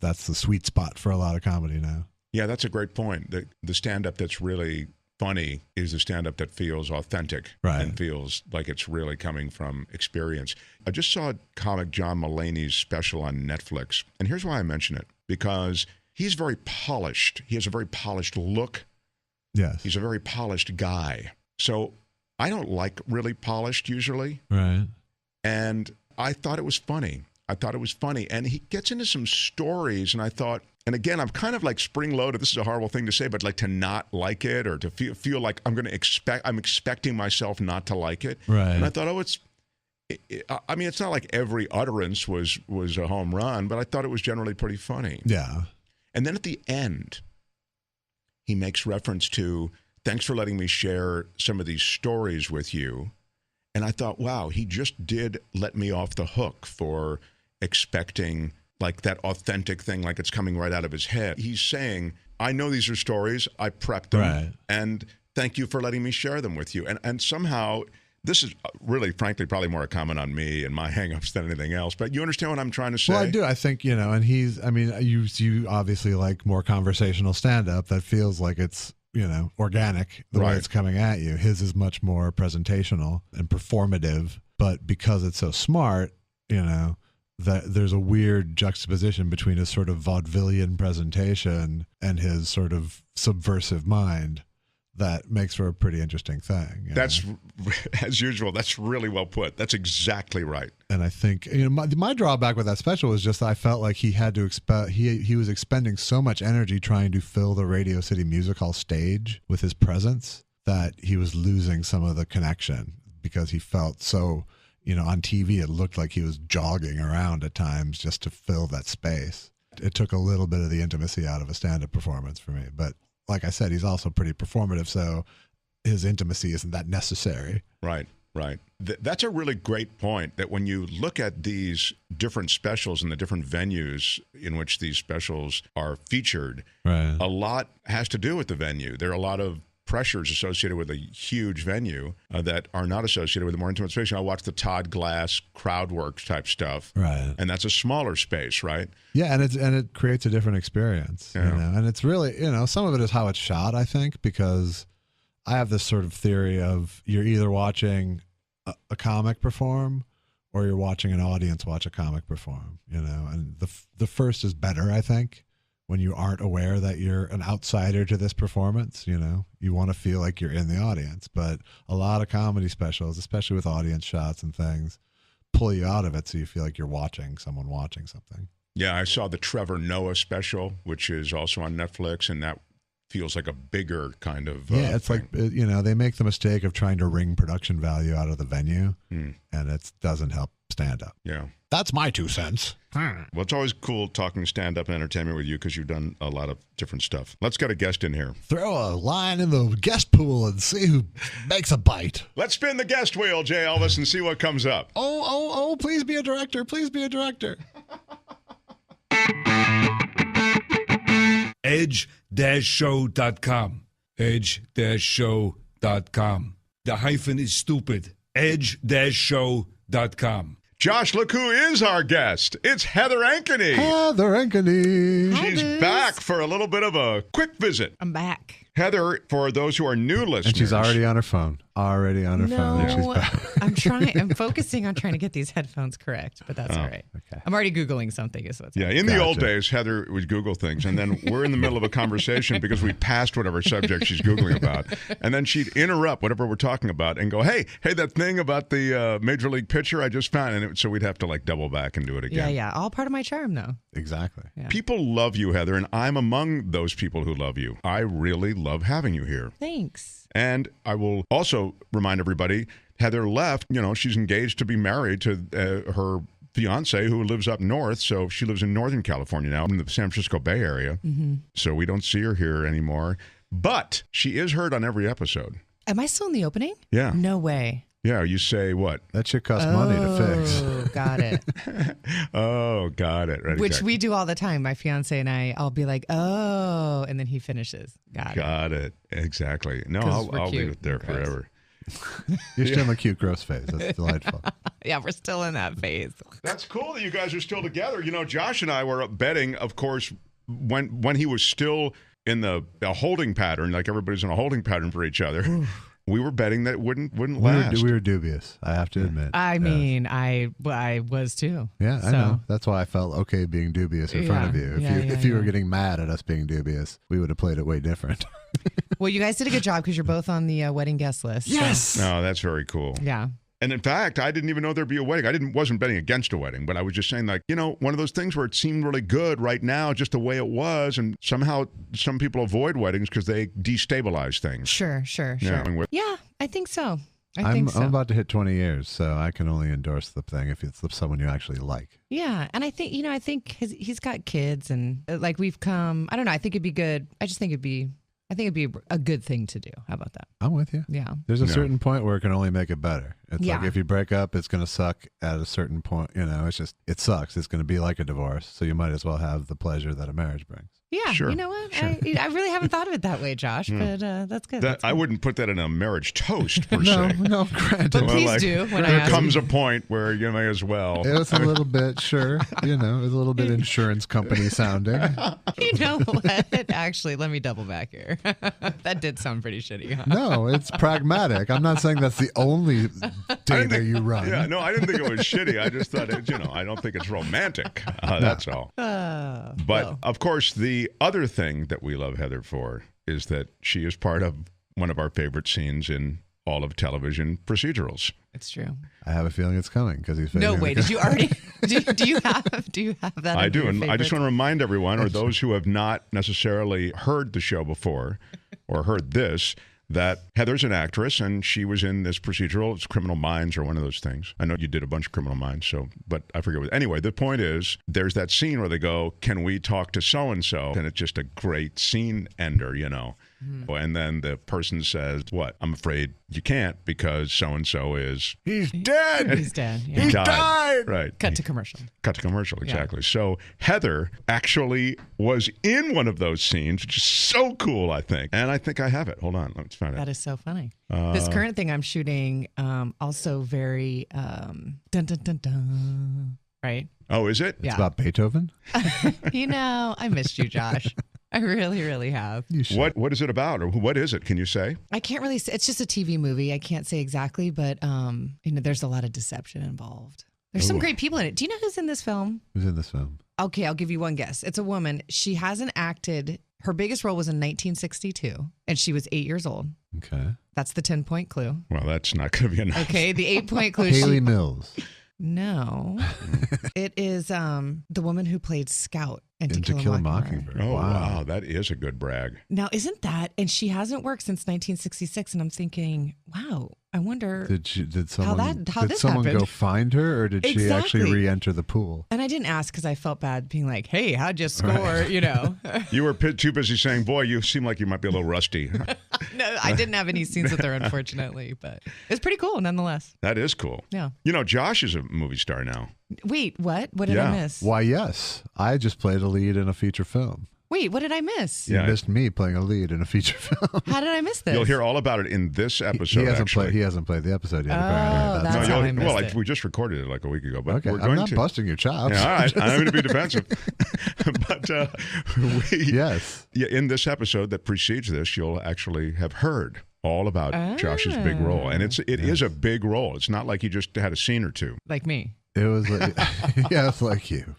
that's the sweet spot for a lot of comedy now. Yeah, that's a great point. The stand-up that's really funny is the stand-up that feels authentic and feels like it's really coming from experience. I just saw comic John Mulaney's special on Netflix, and here's why I mention it. Because he's very polished. He has a very polished look. Yes. He's a very polished guy. So I don't like really polished usually. Right. And I thought it was funny. And he gets into some stories, and I thought, and again, I'm kind of like spring-loaded. This is a horrible thing to say, but like to not like it or to feel like I'm expecting myself not to like it. Right. And I thought, it's not like every utterance was a home run, but I thought it was generally pretty funny. Yeah. And then at the end, he makes reference to, thanks for letting me share some of these stories with you. And I thought, wow, he just did let me off the hook for expecting like that authentic thing, like it's coming right out of his head. He's saying, I know these are stories, I prepped them, and thank you for letting me share them with you. And somehow, this is really, frankly, probably more a comment on me and my hangups than anything else, but you understand what I'm trying to say? Well, I do. I think, and you obviously like more conversational stand-up that feels like it's, organic, the way it's coming at you. His is much more presentational and performative, but because it's so smart, that there's a weird juxtaposition between his sort of vaudevillian presentation and his sort of subversive mind that makes for a pretty interesting thing. That's, as usual, that's really well put. That's exactly right. And I think, my drawback with that special was just I felt like he had to he was expending so much energy trying to fill the Radio City Music Hall stage with his presence that he was losing some of the connection because he felt so, on TV, it looked like he was jogging around at times just to fill that space. It took a little bit of the intimacy out of a stand-up performance for me. But like I said, he's also pretty performative, so his intimacy isn't that necessary. Right. That's a really great point, that when you look at these different specials and the different venues in which these specials are featured, a lot has to do with the venue. There are a lot of pressures associated with a huge venue that are not associated with a more intimate space. I watch the Todd Glass Crowdworks type stuff, and that's a smaller space, right? Yeah, and it creates a different experience, and it's really, some of it is how it's shot, I think, because I have this sort of theory of you're either watching a comic perform or you're watching an audience watch a comic perform, and the first is better, I think. When you aren't aware that you're an outsider to this performance, you want to feel like you're in the audience. But a lot of comedy specials, especially with audience shots and things, pull you out of it so you feel like you're watching someone watching something. Yeah, I saw the Trevor Noah special, which is also on Netflix, and that feels like a bigger kind of it's thing. Like, they make the mistake of trying to wring production value out of the venue, and it doesn't help stand up. Yeah. That's my 2 cents. Well, it's always cool talking stand-up and entertainment with you because you've done a lot of different stuff. Let's get a guest in here. Throw a line in the guest pool and see who makes a bite. Let's spin the guest wheel, Jay Elvis, and see what comes up. Oh, please be a director. Please be a director. Edge-show.com. Edge-show.com. The hyphen is stupid. Edge-show.com. Josh, look who is our guest. It's Heather Ankeny. Heather Ankeny. She's back for a little bit of a quick visit. I'm back. Heather, for those who are new listeners. And she's already on her phone. Already on her phone. And she's back. I'm focusing on trying to get these headphones correct, but that's all right. Okay. I'm already Googling something. Is what's in the old days, Heather would Google things, and then we're in the middle of a conversation because we passed whatever subject she's Googling about, and then she'd interrupt whatever we're talking about and go, hey, that thing about the Major League pitcher I just found, and so we'd have to like double back and do it again. Yeah. All part of my charm, though. Exactly. Yeah. People love you, Heather, and I'm among those people who love you. I really love having you here. Thanks. And I will also remind everybody, Heather left, she's engaged to be married to her fiance who lives up north. So she lives in Northern California now, in the San Francisco Bay Area. Mm-hmm. So we don't see her here anymore. But she is heard on every episode. Am I still in the opening? Yeah. No way. Yeah, you say what? That should cost money to fix. Oh, got it. Oh, got it. Right, Which exactly. we do all the time. My fiance and I'll be like, oh, and then he finishes. Got it. Exactly. No, 'Cause I'll cute leave it there and gross. forever. You're still in the cute, gross phase. That's delightful. Yeah, we're still in that phase. That's cool that you guys are still together. Josh and I were betting, of course, when he was still in a holding pattern, like everybody's in a holding pattern for each other. We were betting that it wouldn't last. We were dubious, I have to admit. I mean, I was too. Yeah, I know. That's why I felt okay being dubious in front of you. If you were getting mad at us being dubious, we would have played it way different. Well, you guys did a good job because you're both on the wedding guest list. Yes. So. No, that's very cool. Yeah. And in fact, I didn't even know there'd be a wedding. Wasn't betting against a wedding, but I was just saying, like, one of those things where it seemed really good right now, just the way it was, and somehow some people avoid weddings because they destabilize things. Sure. Yeah, I think so. I'm about to hit 20 years, so I can only endorse the thing if it's someone you actually like. Yeah, and I think he's got kids, and like we've come. I don't know. I think it'd be good. I think it'd be a good thing to do. How about that? I'm with you. Yeah. There's a certain point where it can only make it better. It's like if you break up, it's going to suck at a certain point. It sucks. It's going to be like a divorce. So you might as well have the pleasure that a marriage brings. Yeah. Sure. You know what? Sure. I really haven't thought of it that way, Josh, but that's good. I wouldn't put that in a marriage toast, per se. No, granted. But please do. When there comes a point where you may as well. It was a little bit, sure. It was a little bit insurance company sounding. You know what? Actually, let me double back here. That did sound pretty shitty, huh? No, it's pragmatic. I'm not saying that's the only data you run. Yeah, no, I didn't think it was shitty. I just thought, I don't think it's romantic. That's all. But, of course, the other thing that we love Heather for is that she is part of one of our favorite scenes in all of television procedurals. It's true. I have a feeling it's coming because he's. No, wait. Did you already? do you have that? I do, and I just want to remind everyone, or those who have not necessarily heard the show before, or heard this, that Heather's an actress, and she was in this procedural. It's Criminal Minds or one of those things. I know you did a bunch of Criminal Minds, but I forget what. Anyway, the point is, there's that scene where they go, "Can we talk to so and so?" And it's just a great scene ender, Mm-hmm. And then the person says, "What? I'm afraid you can't because so and so is he's dead. He's dead. Yeah. He died." Right. Cut to commercial. Exactly. Yeah. So Heather actually was in one of those scenes, which is so cool, I think. And I think I have it. Hold on. Let's find it. That is so funny. This current thing I'm shooting, also very dun dun dun dun. Right? Oh, is it? It's about Beethoven? I missed you, Josh. I really, really have. What is it about, or what is it? Can you say? I can't really say. It's just a TV movie. I can't say exactly, but there's a lot of deception involved. There's some great people in it. Do you know who's in this film? Who's in this film? Okay, I'll give you one guess. It's a woman. She hasn't acted. Her biggest role was in 1962, and she was 8 years old. Okay. That's the 10-point clue. Well, that's not going to be enough. Okay, the 8-point clue. Haley Mills. No. It is the woman who played Scout in To Kill a Mockingbird. Oh, wow. That is a good brag. Now, isn't that? And she hasn't worked since 1966, and I'm thinking, wow, I wonder did someone happened. go find her, or did she actually re-enter the pool? And I didn't ask because I felt bad being like, hey, how'd you score? Right. You were too busy saying, boy, you seem like you might be a little rusty. No, I didn't have any scenes with her, unfortunately, but it's pretty cool nonetheless. That is cool. Yeah. Josh is a movie star now. Wait, what? What did I miss? Why, yes. I just played a lead in a feature film. Wait, what did I miss? You missed me playing a lead in a feature film. How did I miss this? You'll hear all about it in this episode. He hasn't played the episode yet. Apparently. That's how I missed it. We just recorded it like a week ago, but Okay, we're I'm going not to. busting your chops. Yeah, all right, I'm going to be defensive. But Yes. in this episode that precedes this, you'll actually have heard all about Josh's big role, and it is a big role. It's not like he just had a scene or two. Like me. It was like, yeah, it's like you.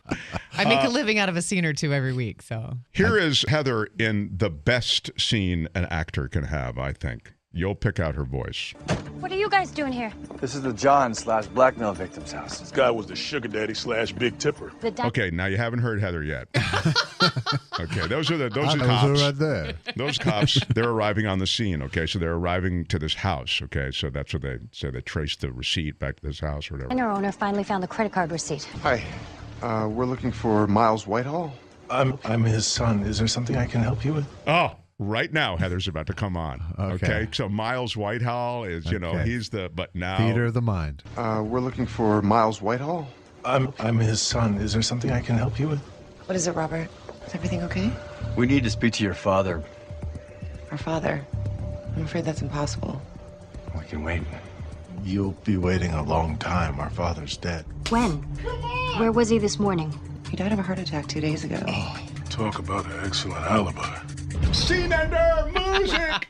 I make a living out of a scene or two every week. So Here is Heather in the best scene an actor can have, I think. You'll pick out her voice. What are you guys doing here? This is the John/blackmail victim's house. This guy was the sugar daddy/big tipper. Okay, now you haven't heard Heather yet. Okay, those are Those cops. right there. Those cops, they're arriving on the scene, okay? So they're arriving to this house, okay? So that's what they say. They traced the receipt back to this house or whatever. And our owner finally found the credit card receipt. Hi, we're looking for Miles Whitehall. I'm his son. Is there something I can help you with? Oh, right now Heather's about to come on, okay? So Miles Whitehall is, he's the, but now. Theater of the mind. We're looking for Miles Whitehall. I'm his son. Is there something I can help you with? What is it, Robert? Is everything okay? We need to speak to your father. Our father? I'm afraid that's impossible. We can wait. You'll be waiting a long time. Our father's dead. When? Where was he this morning? He died of a heart attack 2 days ago. Talk about an excellent alibi. Scene ender, music!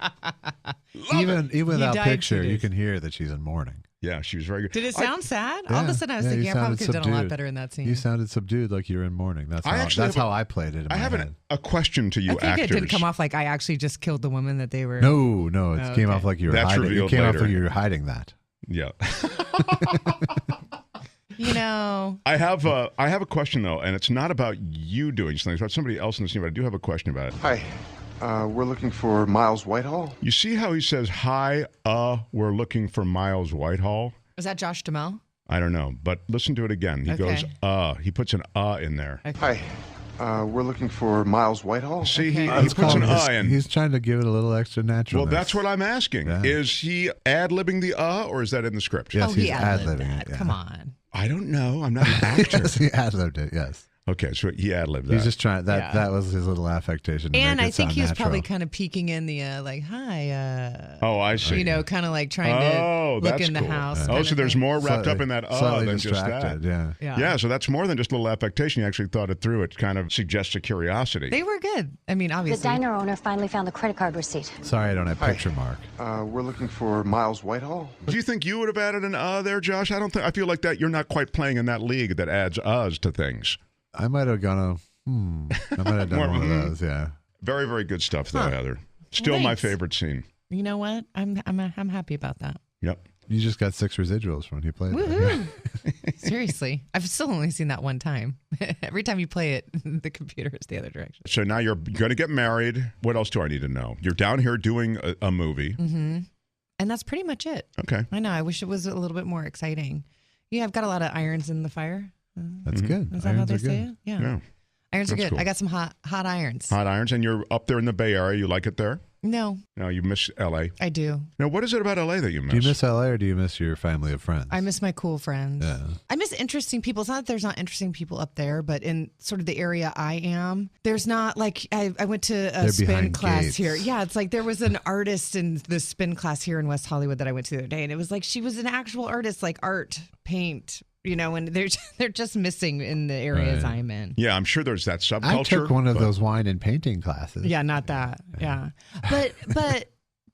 Even without died picture, 2 you days. can hear that she's in mourning. Yeah, she was very good. did it sound sad? All of a sudden I was thinking you I probably sounded could have done a lot subdued. better in that scene. You sounded subdued, like you were in mourning. That's I how, actually that's have how I played it in I my have head. a question to you I think actors. it didn't come off like I actually just killed the woman that they were. No, it Oh, came okay. off like you were That's hiding. It revealed came off later. like you were hiding that. Yeah. You know. I have a question though, and it's not about you doing something. It's about somebody else in the scene, but I do have a question about it. Hi, we're looking for Miles Whitehall. You see how he says, "Hi, we're looking for Miles Whitehall." Was that Josh Duhamel? I don't know, but listen to it again. He Okay. goes, He puts an in there. Hi, we're looking for Miles Whitehall. See, Okay. he puts an in. He's trying to give it a little extra natural. Well, that's what I'm asking. Yeah. Is he ad-libbing the or is that in the script? Yes, oh, he's he ad-libbed ad-libbing that. it, yeah. Come on. I don't know. I'm not an actor. Yes, he ad-libbed it, yes. Okay, so he ad-libbed that. He's just trying, Yeah. that was his little affectation. To And make it I think sound he was natural. probably kind of peeking in the like, hi. Oh, I see. You know, kind of like trying to look that's in the cool. house. Oh, kind so of there's thing. more wrapped up in that Slightly than just that. distracted, yeah. Yeah. So that's more than just a little affectation. You actually thought it through. It kind of suggests a curiosity. They were good. I mean, The obviously. diner owner finally found the credit card receipt. Sorry, I don't have picture mark. We're looking for Miles Whitehall. Do you think you would have added an there, Josh? I don't think. I feel like that you're not quite playing in that league that adds to things. I might have gone I might have done one of those, yeah. Very, very good stuff, though, Heather. Still my Thanks. favorite scene. You know what? I'm happy about that. Yep. You just got 6 residuals when he played it. Woohoo! Seriously, I've still only seen that one time. Every time you play it, the computer is the other direction. So now you're going to get married. What else do I need to know? You're down here doing a movie. Mm-hmm. And that's pretty much it. Okay. I know. I wish it was a little bit more exciting. Yeah, I've got a lot of irons in the fire. That's good. Is that how they say it? Yeah. Irons are That's good. cool. I got some hot irons. Hot irons, and you're up there in the Bay Area. You like it there? No, No, you miss L.A. I do. Now, what is it about L.A. that you miss? Do you miss LA or do you miss your family of friends? I miss my cool friends. Yeah. I miss interesting people. It's not that there's not interesting people up there, but in sort of the area I am, there's not like I went to a They're spin behind class gates. here. Yeah, it's like there was an artist in the spin class here in West Hollywood that I went to the other day, and it was like she was an actual artist, like art, paint, you know, and they're just missing in the areas Right. I'm in. Yeah, I'm sure there's that subculture. I took one of but- those wine and painting classes. Yeah, not that. Yeah, but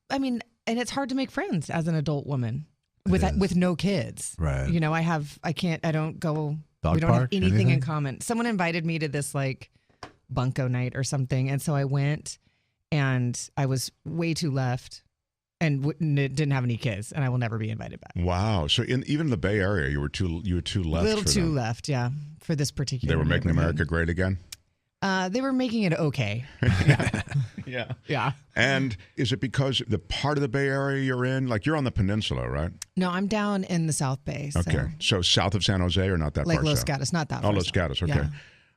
I mean, and it's hard to make friends as an adult woman with no kids. Right. You know, I don't go. Dog we don't have park? anything Anything? in common. Someone invited me to this like bunko night or something, and so I went, and I was way too left, and didn't have any kids, and I will never be invited back. Wow. So even the Bay Area, you were too left. A little for too them. left, yeah, for this particular. They were making neighborhood. America great again. They were making it okay. Yeah. Yeah. And is it because the part of the Bay Area you're in, like you're on the peninsula, right? No, I'm down in the South Bay. So Okay. So south of San Jose or not that like far Los south? Gatos, not that Oh, far. Los south. Gatos. Okay.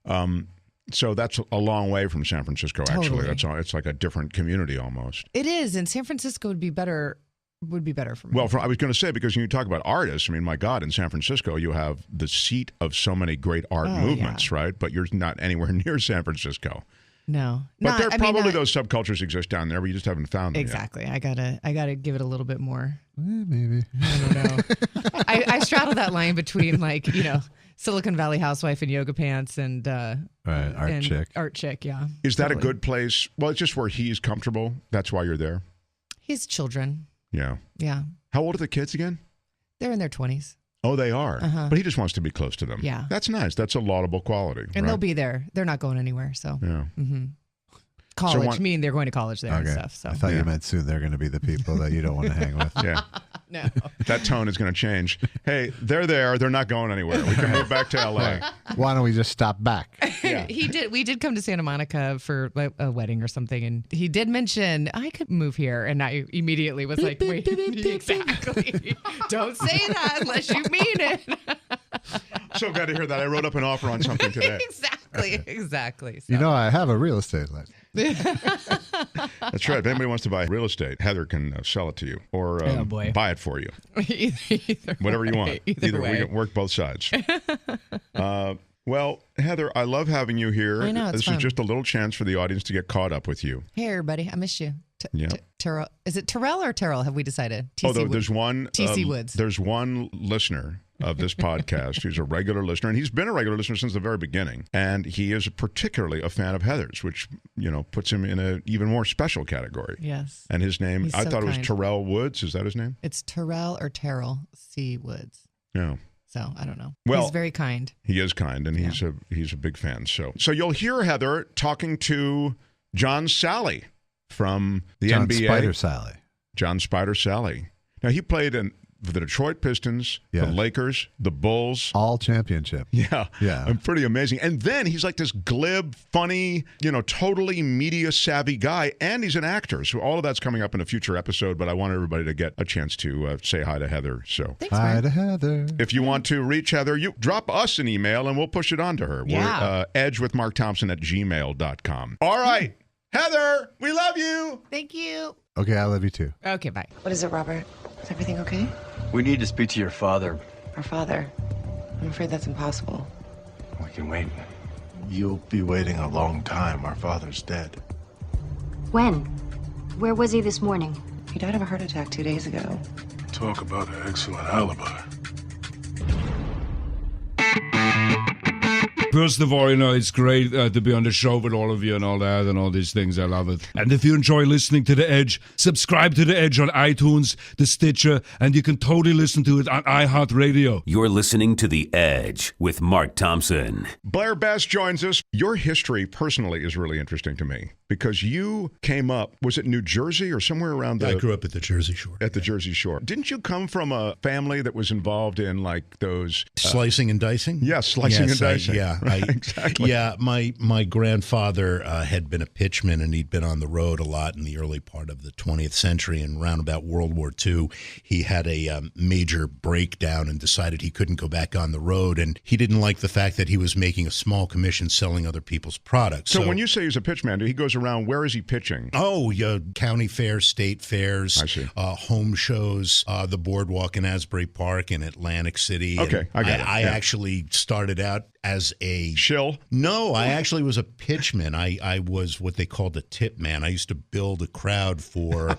Yeah. So that's a long way from San Francisco, actually. Totally. It's like a different community almost. It is, and San Francisco would be better for me. Well, I was going to say, because when you talk about artists, I mean, my God, in San Francisco, you have the seat of so many great art movements, right? But you're not anywhere near San Francisco. No. But there probably those subcultures exist down there, but you just haven't found them exactly. Yet. I gotta give it a little bit more. Maybe. I don't know. I straddle that line between Silicon Valley housewife and yoga pants and art chick. Art chick, yeah. Is that a good place? Well, it's just where he's comfortable. That's why you're there. His children. Yeah. Yeah. How old are the kids again? They're in their 20s. Oh, they are. But he just wants to be close to them. Yeah. That's nice. That's a laudable quality. And they'll be there. They're not going anywhere. So. Yeah. Mm-hmm. College. They're going to college there and stuff. So. I thought you meant soon they're going to be the people that you don't want to hang with. Yeah. No. That tone is going to change. Hey, they're there. They're not going anywhere. We can move back to L.A. Why don't we just stop back? Yeah. We did come to Santa Monica for a wedding or something, and he did mention I could move here, and I immediately was like, wait, exactly. Don't say that unless you mean it. So glad to hear that. I wrote up an offer on something today. Exactly. So. I have a real estate license. That's right. If anybody wants to buy real estate, Heather can sell it to you or buy it for you. Either whatever way. you want. Either way. We can work both sides. Well, Heather, I love having you here. I know, it's this fun. is just a little chance for the audience to get caught up with you. Hey, everybody. I miss you. Yeah. Terrell. Is it Terrell or Terrell? Have we decided? There's one. TC Woods. There's one listener of this podcast who's a regular listener, and he's been a regular listener since the very beginning. And he is particularly a fan of Heather's, which, puts him in an even more special category. Yes. And his name, He's I so thought it was kind. Terrell Woods. Is that his name? It's Terrell or Terrell C. Woods. Yeah. So I don't know. Well, he's very kind. He is kind, and he's a big fan. So you'll hear Heather talking to John Sally from the NBA. Spider Sally. John Spider Sally. Now he played for the Detroit Pistons, the Lakers, the Bulls. All championship. Yeah. Yeah. Pretty amazing. And then he's like this glib, funny, totally media savvy guy. And he's an actor. So all of that's coming up in a future episode. But I want everybody to get a chance to say hi to Heather. So Thanks, hi man. to Heather. if you want to reach Heather, you drop us an email and we'll push it on to her. Yeah. We're edgewithmarkthompson@gmail.com. All right. Heather, we love you. Thank you. Okay, I love you too. Okay, bye. What is it, Robert? Is everything okay? We need to speak to your father. Our father. I'm afraid that's impossible. We can wait. You'll be waiting a long time. Our father's dead. When? Where was he this morning? He died of a heart attack 2 days ago. Talk about an excellent alibi. First of all, it's great to be on the show with all of you and all that and all these things. I love it. And if you enjoy listening to The Edge, subscribe to The Edge on iTunes, the Stitcher, and you can totally listen to it on iHeartRadio. You're listening to The Edge with Mark Thompson. Blair Bess joins us. Your history personally is really interesting to me because you came up, was it New Jersey or somewhere around I grew up at the Jersey Shore. At the Jersey Shore. Didn't you come from a family that was involved in like those... Slicing and dicing? Yes, slicing and dicing. Exactly. Yeah, my grandfather had been a pitchman, and he'd been on the road a lot in the early part of the 20th century. And around about World War II, he had a major breakdown and decided he couldn't go back on the road. And he didn't like the fact that he was making a small commission selling other people's products. So when you say he's a pitchman, he goes around, where is he pitching? Oh, yeah, county fairs, state fairs, I see. Home shows, the Boardwalk in Asbury Park in Atlantic City. Okay, And I got it. I Yeah. actually started out as a shill. No, I actually was a pitchman. I was what they called a tip man. I used to build a crowd for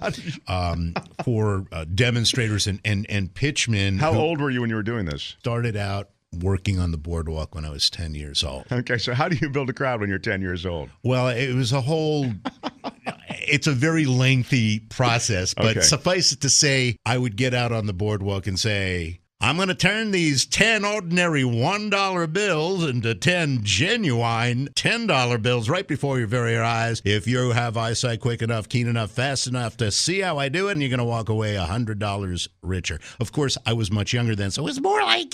demonstrators and pitchmen. How old were you when you were doing this? Started out working on the boardwalk when I was 10 years old. Okay, so how do you build a crowd when you're 10 years old? Well, it was a whole... It's a very lengthy process, but Okay. suffice it to say, I would get out on the boardwalk and say, I'm going to turn these 10 ordinary $1 bills into 10 genuine $10 bills right before your very eyes. If you have eyesight quick enough, keen enough, fast enough to see how I do it, and you're going to walk away $100 richer. Of course, I was much younger then, so it was more like,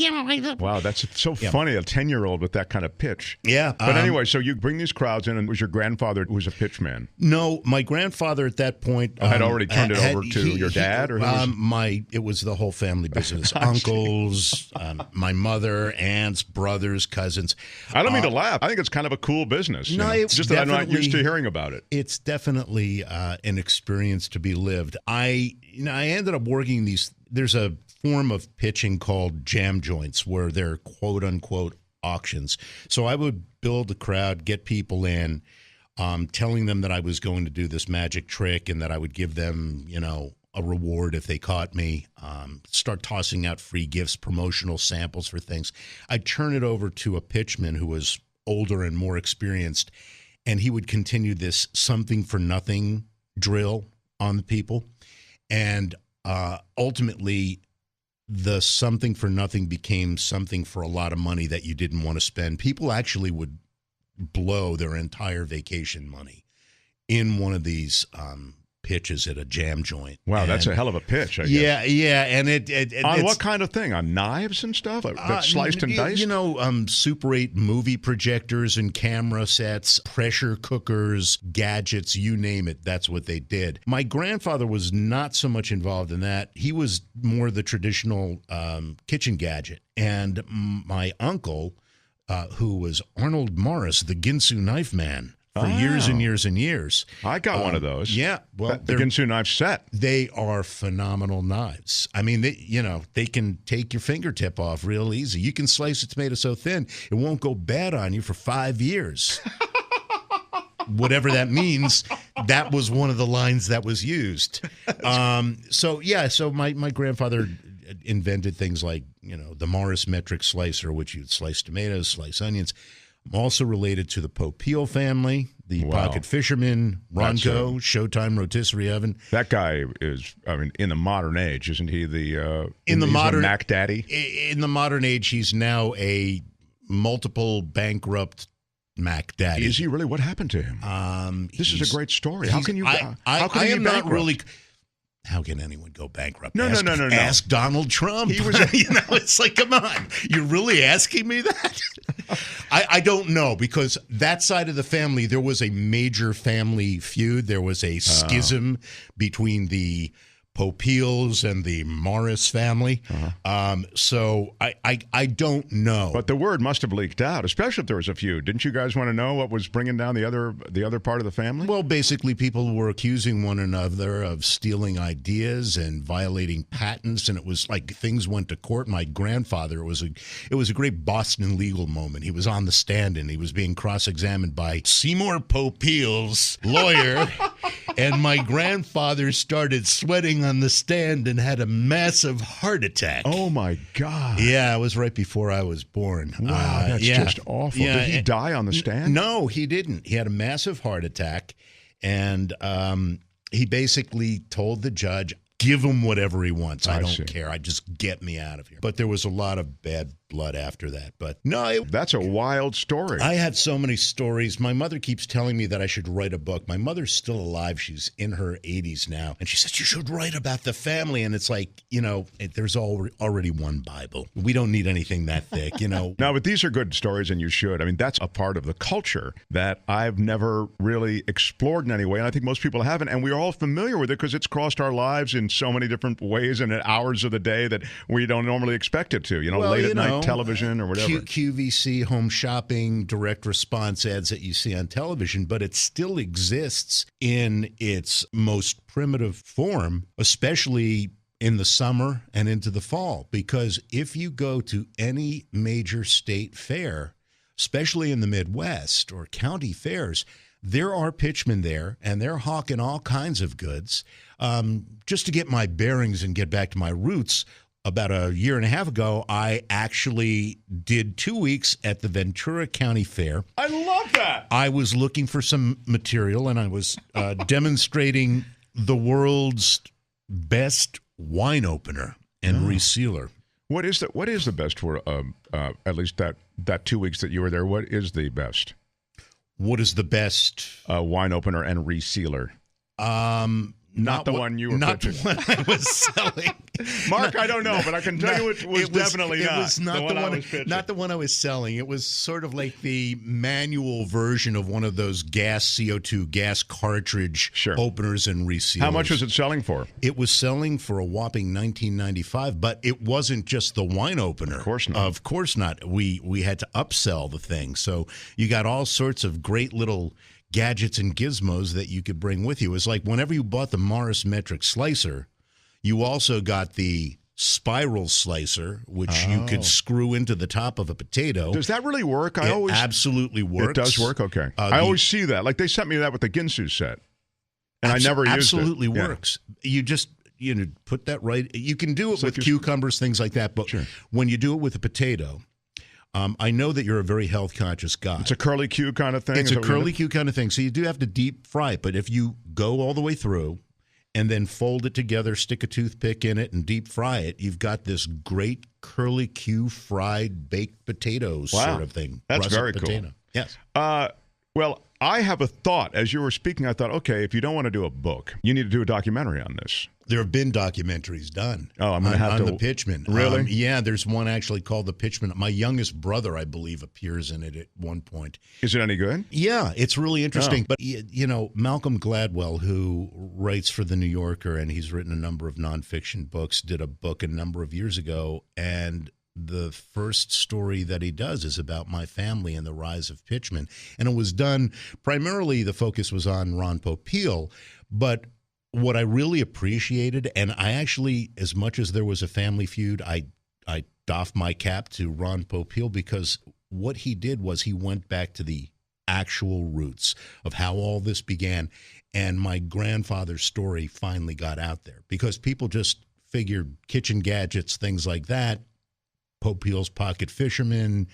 Wow, that's so funny, a 10-year-old with that kind of pitch. Yeah. But anyway, so you bring these crowds in, and was your grandfather who was a pitchman? No, my grandfather at that point had already turned it over to your dad, or it was the whole family business. Uncles, my mother, aunts, brothers, cousins. I don't mean to laugh. I think it's kind of a cool business. No, it's just that I'm not used to hearing about it. It's definitely an experience to be lived. I ended up working these. There's a form of pitching called jam joints where they're quote unquote auctions. So I would build a crowd, get people in. telling them that I was going to do this magic trick and that I would give them, a reward if they caught me, start tossing out free gifts, promotional samples for things. I'd turn it over to a pitchman who was older and more experienced, and he would continue this something for nothing drill on the people. And ultimately, the something for nothing became something for a lot of money that you didn't want to spend. People actually would blow their entire vacation money in one of these pitches at a jam joint. Wow, that's a hell of a pitch, I guess. Yeah, and it on it's, what kind of thing? On knives and stuff that sliced and diced? Super 8 movie projectors and camera sets, pressure cookers, gadgets, you name it. That's what they did. My grandfather was not so much involved in that. He was more the traditional kitchen gadget. And my uncle, who was Arnold Morris, the Ginsu knife man, for years and years and years. I got one of those. Yeah. Well, the Ginsu knife set. They are phenomenal knives. I mean, they can take your fingertip off real easy. You can slice a tomato so thin, it won't go bad on you for 5 years. Whatever that means, that was one of the lines that was used. So my grandfather invented things like, the Morris metric slicer, which you'd slice tomatoes, slice onions. I'm also related to the Popeil family, the pocket fisherman, Ronco, Showtime rotisserie oven. That guy is, in the modern age, isn't he in the modern Mac Daddy? In the modern age, he's now a multiple bankrupt Mac Daddy. Is he really? What happened to him? This is a great story. How can you? How can he be bankrupt? How can anyone go bankrupt? No. Ask Donald Trump. He was, it's like, come on. You're really asking me that? I don't know, because that side of the family, there was a major family feud. There was a schism between the Popeils and the Morris family. So I don't know. But the word must have leaked out, especially if there was a feud. Didn't you guys want to know what was bringing down the other part of the family? Well, basically, people were accusing one another of stealing ideas and violating patents, and it was like things went to court. My grandfather, it was a great Boston legal moment. He was on the stand, and he was being cross-examined by Seymour Popeil's lawyer, and my grandfather started sweating on the stand and had a massive heart attack. Oh, my God. Yeah, it was right before I was born. Wow, that's just awful. Yeah. Did he die on the stand? No, he didn't. He had a massive heart attack, and he basically told the judge, give him whatever he wants. I don't care. Just get me out of here. But there was a lot of bad blood after that. But no, that's a wild story. I had so many stories. My mother keeps telling me that I should write a book. My mother's still alive. She's in her 80s now. And she says, you should write about the family. And it's like, there's already one Bible. We don't need anything that thick, No, but these are good stories, and you should. That's a part of the culture that I've never really explored in any way. And I think most people haven't. And we're all familiar with it because it's crossed our lives in so many different ways and at hours of the day that we don't normally expect it to. Late at night television or whatever. QVC, home shopping, direct response ads that you see on television, but it still exists in its most primitive form, especially in the summer and into the fall. Because if you go to any major state fair, especially in the Midwest or county fairs, there are pitchmen there, and they're hawking all kinds of goods. Just to get my bearings and get back to my roots, about a year and a half ago, I actually did 2 weeks at the Ventura County Fair. I love that. I was looking for some material, and I was demonstrating the world's best wine opener and resealer. What is the best for at least that 2 weeks that you were there? What is the best? What is the best wine opener and resealer? Not the one you were pitching. Not the one I was selling. Mark, I don't know, but I can tell you it was definitely not. It was not the one I was pitching. Not the one I was selling. It was sort of like the manual version of one of those CO2 gas cartridge openers and resealers. How much was it selling for? It was selling for a whopping $19.95, but it wasn't just the wine opener. Of course not. Of course not. We had to upsell the thing. So you got all sorts of great little gadgets and gizmos that you could bring with you. It was like whenever you bought the Morris metric slicer, you also got the spiral slicer, which you could screw into the top of a potato. Does that really work? It absolutely works. It does work? Okay. I always see that. Like they sent me that with the Ginsu set, and I never used it. Absolutely works. You just put that right. You can do it with cucumbers, things like that, but when you do it with a potato, I know that you're a very health-conscious guy. It's a curly Q kind of thing? It's a curly Q kind of thing, so you do have to deep fry it, but if you go all the way through and then fold it together, stick a toothpick in it, and deep fry it, you've got this great curly Q fried baked potatoes sort of thing. That's Russet very potato. cool. Yes. Well, I have a thought. As you were speaking, I thought, okay, if you don't want to do a book, you need to do a documentary on this. There have been documentaries done. Oh, I'm going to have to. On the Pitchmen. Really? Yeah, there's one actually called The Pitchmen. My youngest brother, I believe, appears in it at one point. Is it any good? Yeah, it's really interesting. But, Malcolm Gladwell, who writes for The New Yorker, and he's written a number of nonfiction books, did a book a number of years ago, and the first story that he does is about my family and the rise of Pitchmen. And it was done, primarily the focus was on Ron Popeil, but what I really appreciated, and I actually, as much as there was a family feud, I doffed my cap to Ron Popeil, because what he did was he went back to the actual roots of how all this began. And my grandfather's story finally got out there, because people just figured kitchen gadgets, things like that, Popeil's Pocket Fisherman,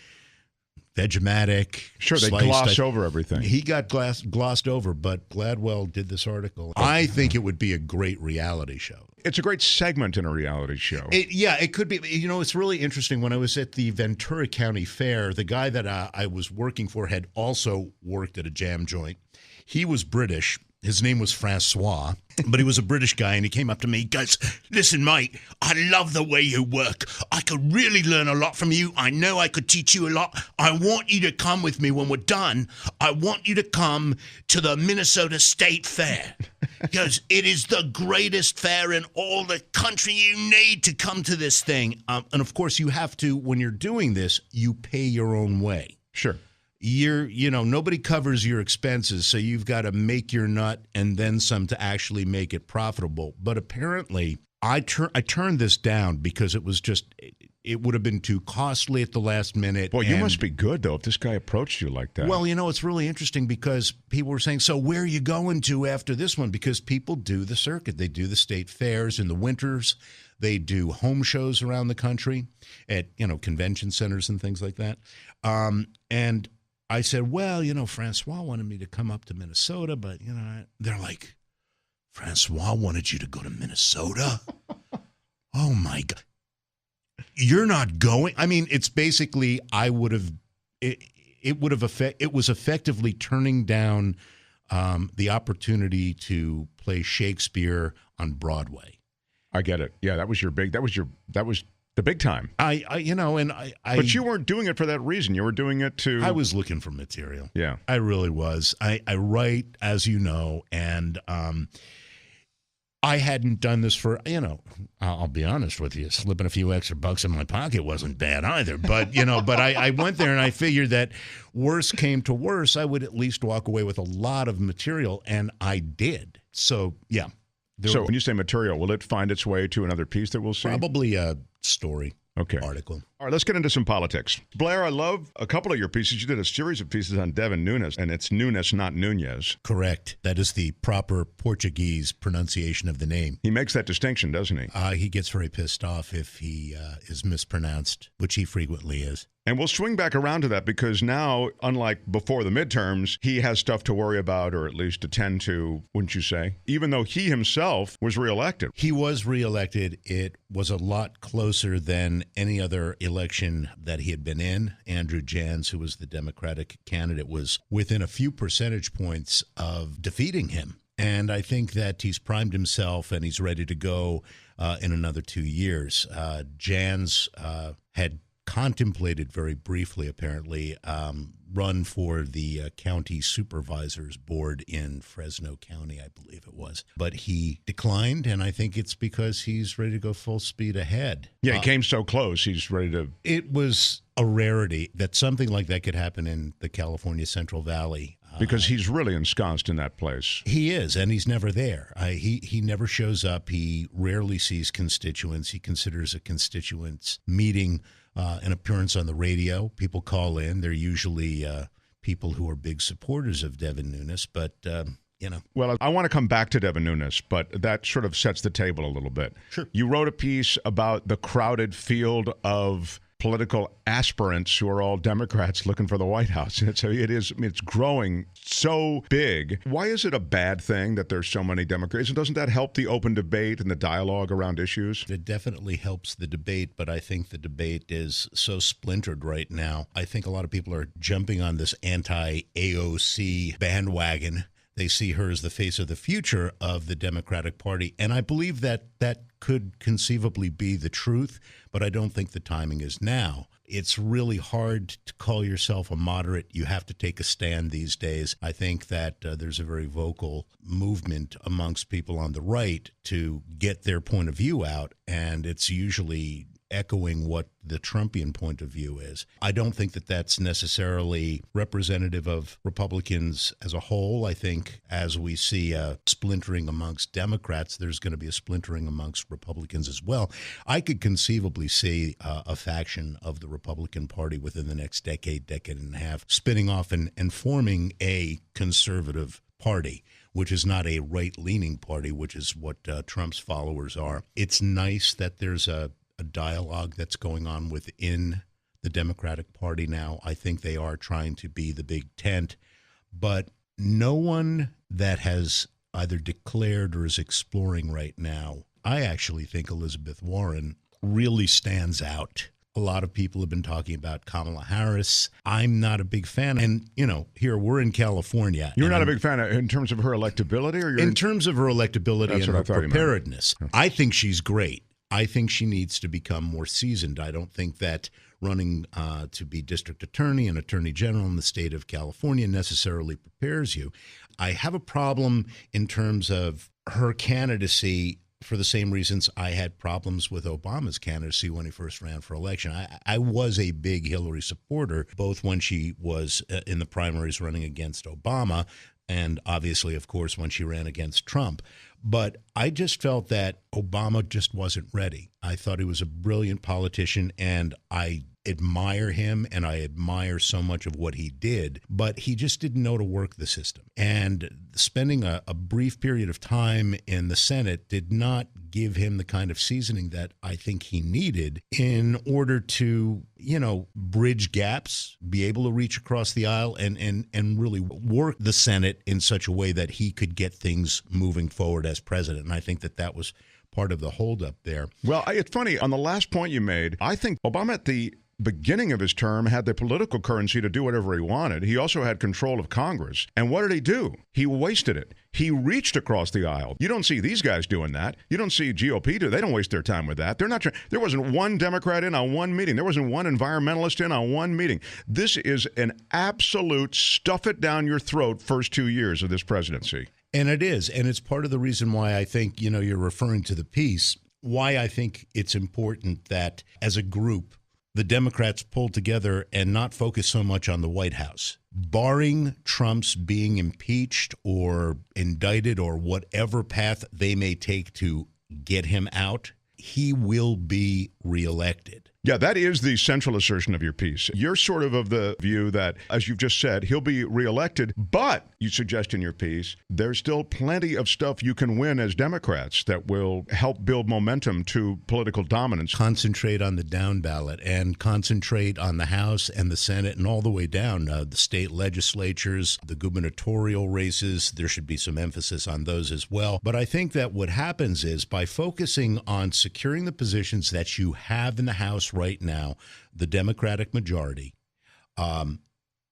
Vegematic. Sure, they gloss over everything. He got glossed over, but Gladwell did this article. I think it would be a great reality show. It's a great segment in a reality show. It could be. It's really interesting. When I was at the Ventura County Fair, the guy that I was working for had also worked at a jam joint. He was British. His name was Francois, but he was a British guy, and he came up to me. He goes, "Listen, mate, I love the way you work. I could really learn a lot from you. I know I could teach you a lot. I want you to come with me when we're done. I want you to come to the Minnesota State Fair." He goes, "It is the greatest fair in all the country. You need to come to this thing." And, of course, you have to, when you're doing this, you pay your own way. Sure. Nobody covers your expenses, so you've got to make your nut and then some to actually make it profitable. But apparently, I turned this down because it was just, it would have been too costly at the last minute. Boy, you must be good, though, if this guy approached you like that. Well, it's really interesting because people were saying, so where are you going to after this one? Because people do the circuit. They do the state fairs in the winters. They do home shows around the country at, convention centers and things like that. And I said, well, Francois wanted me to come up to Minnesota, but, they're like, Francois wanted you to go to Minnesota? Oh, my God. You're not going? I mean, it's basically, it was effectively turning down the opportunity to play Shakespeare on Broadway. I get it. Yeah, that was the big time. But you weren't doing it for that reason. You were doing it to. I was looking for material. Yeah, I really was. I write, as you know, and I hadn't done this for, I'll be honest with you, slipping a few extra bucks in my pocket wasn't bad either. But, but I went there and I figured that worse came to worse, I would at least walk away with a lot of material, and I did. So, yeah. So when you say material, will it find its way to another piece that we'll see? Probably a story. Article. All right, let's get into some politics. Blair, I love a couple of your pieces. You did a series of pieces on Devin Nunes, and it's Nunes, not Nunez. Correct. That is the proper Portuguese pronunciation of the name. He makes that distinction, doesn't he? He gets very pissed off if he is mispronounced, which he frequently is. And we'll swing back around to that because now, unlike before the midterms, he has stuff to worry about, or at least attend to, wouldn't you say? Even though he himself was reelected. He was reelected. It was a lot closer than any other election that he had been in. Andrew Jans, who was the Democratic candidate, was within a few percentage points of defeating him. And I think that he's primed himself and he's ready to go in another 2 years. Jans had contemplated very briefly, apparently, run for the county supervisors board in Fresno County, I believe it was. But he declined, and I think it's because he's ready to go full speed ahead. Yeah, he came so close, he's ready to... It was a rarity that something like that could happen in the California Central Valley. Because he's really ensconced in that place. He is, and he's never there. He never shows up. He rarely sees constituents. He considers a constituents meeting an appearance on the radio. People call in. They're usually people who are big supporters of Devin Nunes, but, Well, I want to come back to Devin Nunes, but that sort of sets the table a little bit. Sure. You wrote a piece about the crowded field of political aspirants who are all Democrats looking for the White House. And it's growing so big. Why is it a bad thing that there's so many Democrats? And doesn't that help the open debate and the dialogue around issues? It definitely helps the debate, but I think the debate is so splintered right now. I think a lot of people are jumping on this anti-AOC bandwagon. They see her as the face of the future of the Democratic Party. And I believe that could conceivably be the truth, but I don't think the timing is now. It's really hard to call yourself a moderate. You have to take a stand these days. I think that there's a very vocal movement amongst people on the right to get their point of view out, and it's usually echoing what the Trumpian point of view is. I don't think that that's necessarily representative of Republicans as a whole. I think as we see a splintering amongst Democrats, there's going to be a splintering amongst Republicans as well. I could conceivably see a faction of the Republican Party within the next decade and a half spinning off and forming a conservative party, which is not a right-leaning party, which is what Trump's followers are. It's nice that there's a dialogue that's going on within the Democratic Party now. I think they are trying to be the big tent, but no one that has either declared or is exploring right now. I actually think Elizabeth Warren really stands out. A lot of people have been talking about Kamala Harris. I'm not a big fan. And, here we're in California. You're not a big fan in terms of her electability? Or in terms of her electability and her preparedness. I think she's great. I think she needs to become more seasoned. I don't think that running to be district attorney and attorney general in the state of California necessarily prepares you. I have a problem in terms of her candidacy for the same reasons I had problems with Obama's candidacy when he first ran for election. I was a big Hillary supporter, both when she was in the primaries running against Obama and obviously, of course, when she ran against Trump. But I just felt that Obama just wasn't ready. I thought he was a brilliant politician, and I admire him, and I admire so much of what he did, but he just didn't know to work the system. And spending a brief period of time in the Senate did not give him the kind of seasoning that I think he needed in order to, bridge gaps, be able to reach across the aisle and really work the Senate in such a way that he could get things moving forward as president. And I think that was part of the holdup there. Well, it's funny. On the last point you made, I think Obama at the beginning of his term had the political currency to do whatever he wanted. He also had control of Congress. And what did he do? He wasted it. He reached across the aisle. You don't see these guys doing that. You don't see GOP do. They don't waste their time with that. They're not. There wasn't one Democrat in on one meeting. There wasn't one environmentalist in on one meeting. This is an absolute stuff it down your throat first 2 years of this presidency. And it is. And it's part of the reason why I think, you're referring to the piece, why I think it's important that as a group, the Democrats pull together and not focus so much on the White House. Barring Trump's being impeached or indicted or whatever path they may take to get him out, he will be reelected. Yeah, that is the central assertion of your piece. You're sort of the view that, as you've just said, he'll be reelected, but you suggest in your piece, there's still plenty of stuff you can win as Democrats that will help build momentum to political dominance. Concentrate on the down ballot and concentrate on the House and the Senate and all the way down, the state legislatures, the gubernatorial races. There should be some emphasis on those as well. But I think that what happens is by focusing on securing the positions that you have in the House right now, the Democratic majority,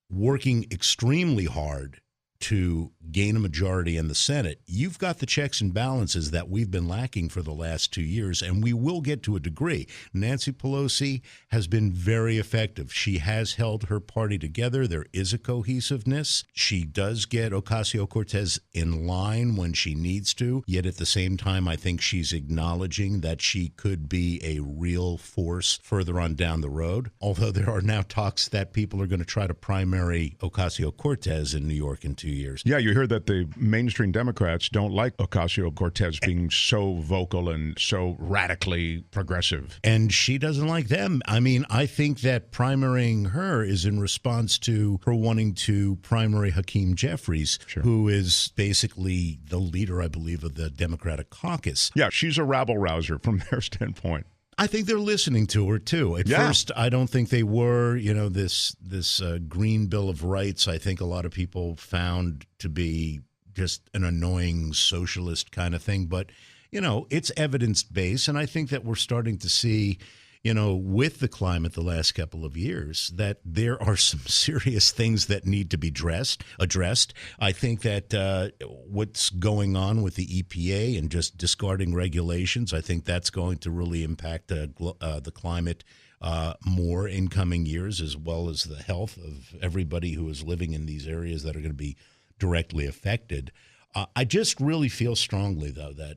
working extremely hard to gain a majority in the Senate, you've got the checks and balances that we've been lacking for the last 2 years, and we will get to a degree. Nancy Pelosi has been very effective. She has held her party together. There is a cohesiveness. She does get Ocasio-Cortez in line when she needs to, yet at the same time, I think she's acknowledging that she could be a real force further on down the road, although there are now talks that people are going to try to primary Ocasio-Cortez in New York in 2 years. Yeah, you hear that the mainstream Democrats don't like Ocasio-Cortez being so vocal and so radically progressive. And she doesn't like them. I mean, I think that primarying her is in response to her wanting to primary Hakeem Jeffries, who is basically the leader, I believe, of the Democratic caucus. Yeah, she's a rabble-rouser from their standpoint. I think they're listening to her, too. At first, I don't think they were. You know, this Green Bill of Rights, I think a lot of people found to be just an annoying socialist kind of thing. But, you know, it's evidence-based, and I think that we're starting to see, you know, with the climate the last couple of years, that there are some serious things that need to be addressed. I think that what's going on with the EPA and just discarding regulations, I think that's going to really impact the climate more in coming years, as well as the health of everybody who is living in these areas that are going to be directly affected. I just really feel strongly, though, that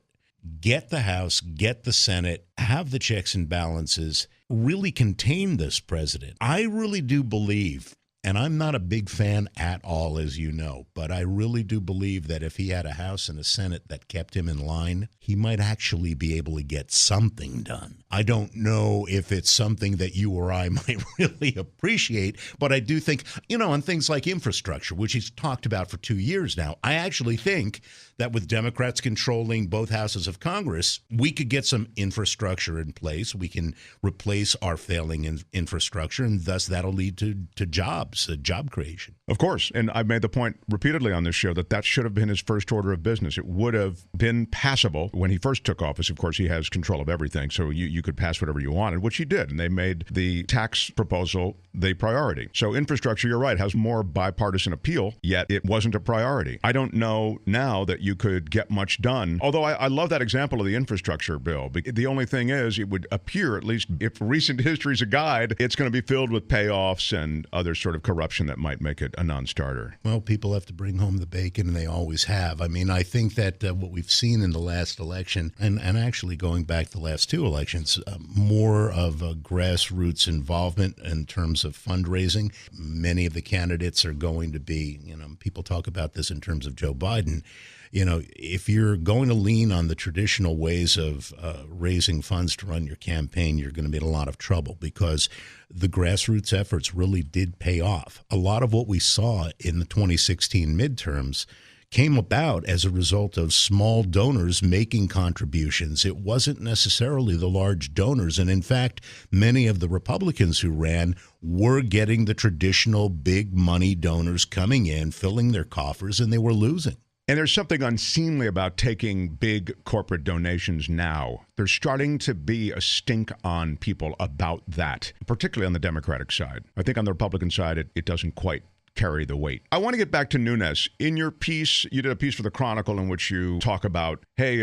get the House, get the Senate, have the checks and balances, really contain this president. I really do believe, and I'm not a big fan at all, as you know, but I really do believe that if he had a House and a Senate that kept him in line, he might actually be able to get something done. I don't know if it's something that you or I might really appreciate, but I do think, you know, on things like infrastructure, which he's talked about for 2 years now, I actually think that with Democrats controlling both houses of Congress, we could get some infrastructure in place. We can replace our failing infrastructure, and thus that'll lead to jobs, job creation. Of course. And I've made the point repeatedly on this show that should have been his first order of business. It would have been passable. When he first took office, of course, he has control of everything, so you could pass whatever you wanted, which he did. And they made the tax proposal the priority. So infrastructure, you're right, has more bipartisan appeal, yet it wasn't a priority. I don't know now that you could get much done, although I love that example of the infrastructure bill. The only thing is, it would appear, at least if recent history is a guide, it's going to be filled with payoffs and other sort of corruption that might make it a non-starter. Well, people have to bring home the bacon, and they always have. I mean, I think that what we've seen in the last election, and actually going back the last two elections, more of a grassroots involvement in terms of fundraising. Many of the candidates are going to be, you know, people talk about this in terms of Joe Biden. You know, if you're going to lean on the traditional ways of raising funds to run your campaign, you're going to be in a lot of trouble, because the grassroots efforts really did pay off. A lot of what we saw in the 2016 midterms came about as a result of small donors making contributions. It wasn't necessarily the large donors. And in fact, many of the Republicans who ran were getting the traditional big money donors coming in, filling their coffers, and they were losing. And there's something unseemly about taking big corporate donations now. There's starting to be a stink on people about that, particularly on the Democratic side. I think on the Republican side, it doesn't quite carry the weight. I want to get back to Nunes. In your piece, you did a piece for the Chronicle in which you talk about, hey,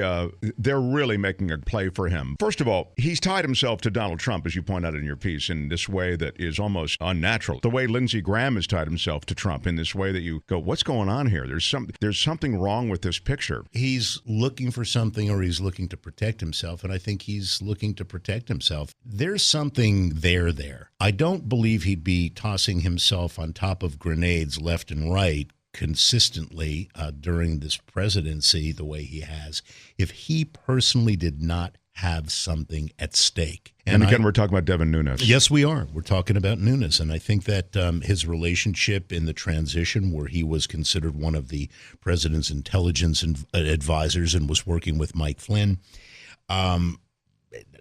they're really making a play for him. First of all, he's tied himself to Donald Trump, as you point out in your piece, in this way that is almost unnatural. The way Lindsey Graham has tied himself to Trump in this way that you go, what's going on here? There's something wrong with this picture. He's looking for something, or he's looking to protect himself, and I think he's looking to protect himself. There's something there. I don't believe he'd be tossing himself on top of grenades left and right consistently during this presidency the way he has if he personally did not have something at stake. And again, we're talking about Devin Nunes. Yes, we are. We're talking about Nunes. And I think that his relationship in the transition, where he was considered one of the president's intelligence advisors and was working with Mike Flynn,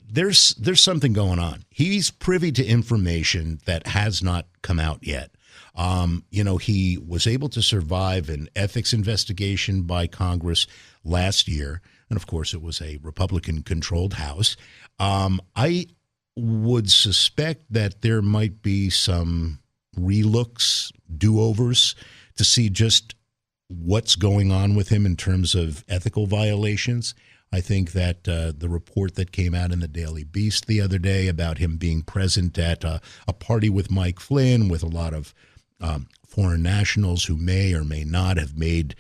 there's something going on. He's privy to information that has not come out yet. He was able to survive an ethics investigation by Congress last year. And of course, it was a Republican-controlled House. I would suspect that there might be some relooks, do-overs, to see just what's going on with him in terms of ethical violations. I think that the report that came out in the Daily Beast the other day about him being present at a party with Mike Flynn with a lot of foreign nationals who may or may not have made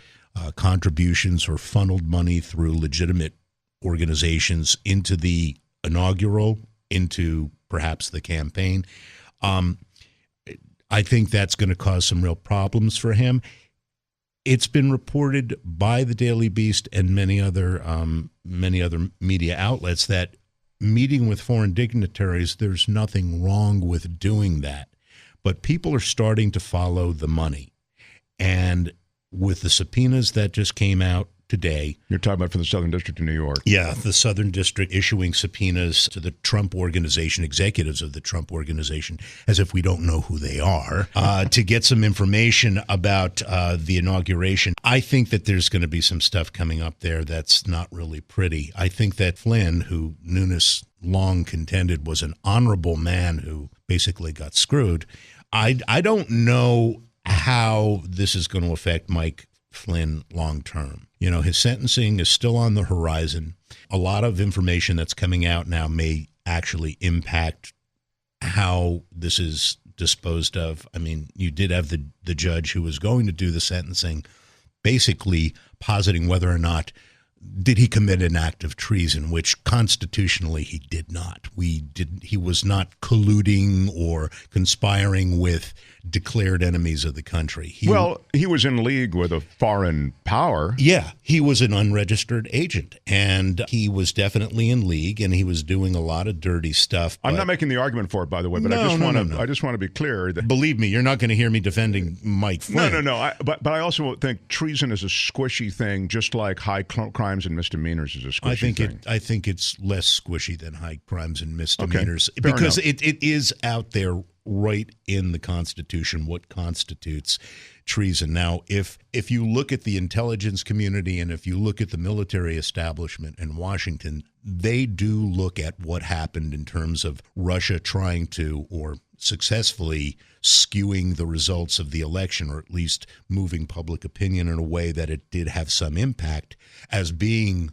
contributions or funneled money through legitimate organizations into the inaugural, into perhaps the campaign. I think that's going to cause some real problems for him. It's been reported by the Daily Beast and many other media outlets that meeting with foreign dignitaries, there's nothing wrong with doing that. But people are starting to follow the money. And with the subpoenas that just came out today. You're talking about from the Southern District of New York. Yeah, the Southern District issuing subpoenas to the Trump Organization, executives of the Trump Organization, as if we don't know who they are, to get some information about the inauguration. I think that there's going to be some stuff coming up there that's not really pretty. I think that Flynn, who Nunes long contended was an honorable man who basically got screwed, I don't know how this is going to affect Mike Flynn long term. You know, his sentencing is still on the horizon. A lot of information that's coming out now may actually impact how this is disposed of. I mean, you did have the judge who was going to do the sentencing basically positing whether or not did he commit an act of treason, which constitutionally he did not. He was not colluding or conspiring with declared enemies of the country. He was in league with a foreign power. Yeah, he was an unregistered agent, and he was definitely in league, and he was doing a lot of dirty stuff. I'm not making the argument for it, by the way, but I just want to be clear. That, believe me, you're not going to hear me defending Mike Flynn. No. But I also think treason is a squishy thing, just like high crimes and misdemeanors is a squishy thing. I think it's less squishy than high crimes and misdemeanors Okay, because it is out there right in the Constitution what constitutes treason. Now, if you look at the intelligence community and if you look at the military establishment in Washington, they do look at what happened in terms of Russia trying to, or successfully skewing the results of the election, or at least moving public opinion in a way that it did have some impact, as being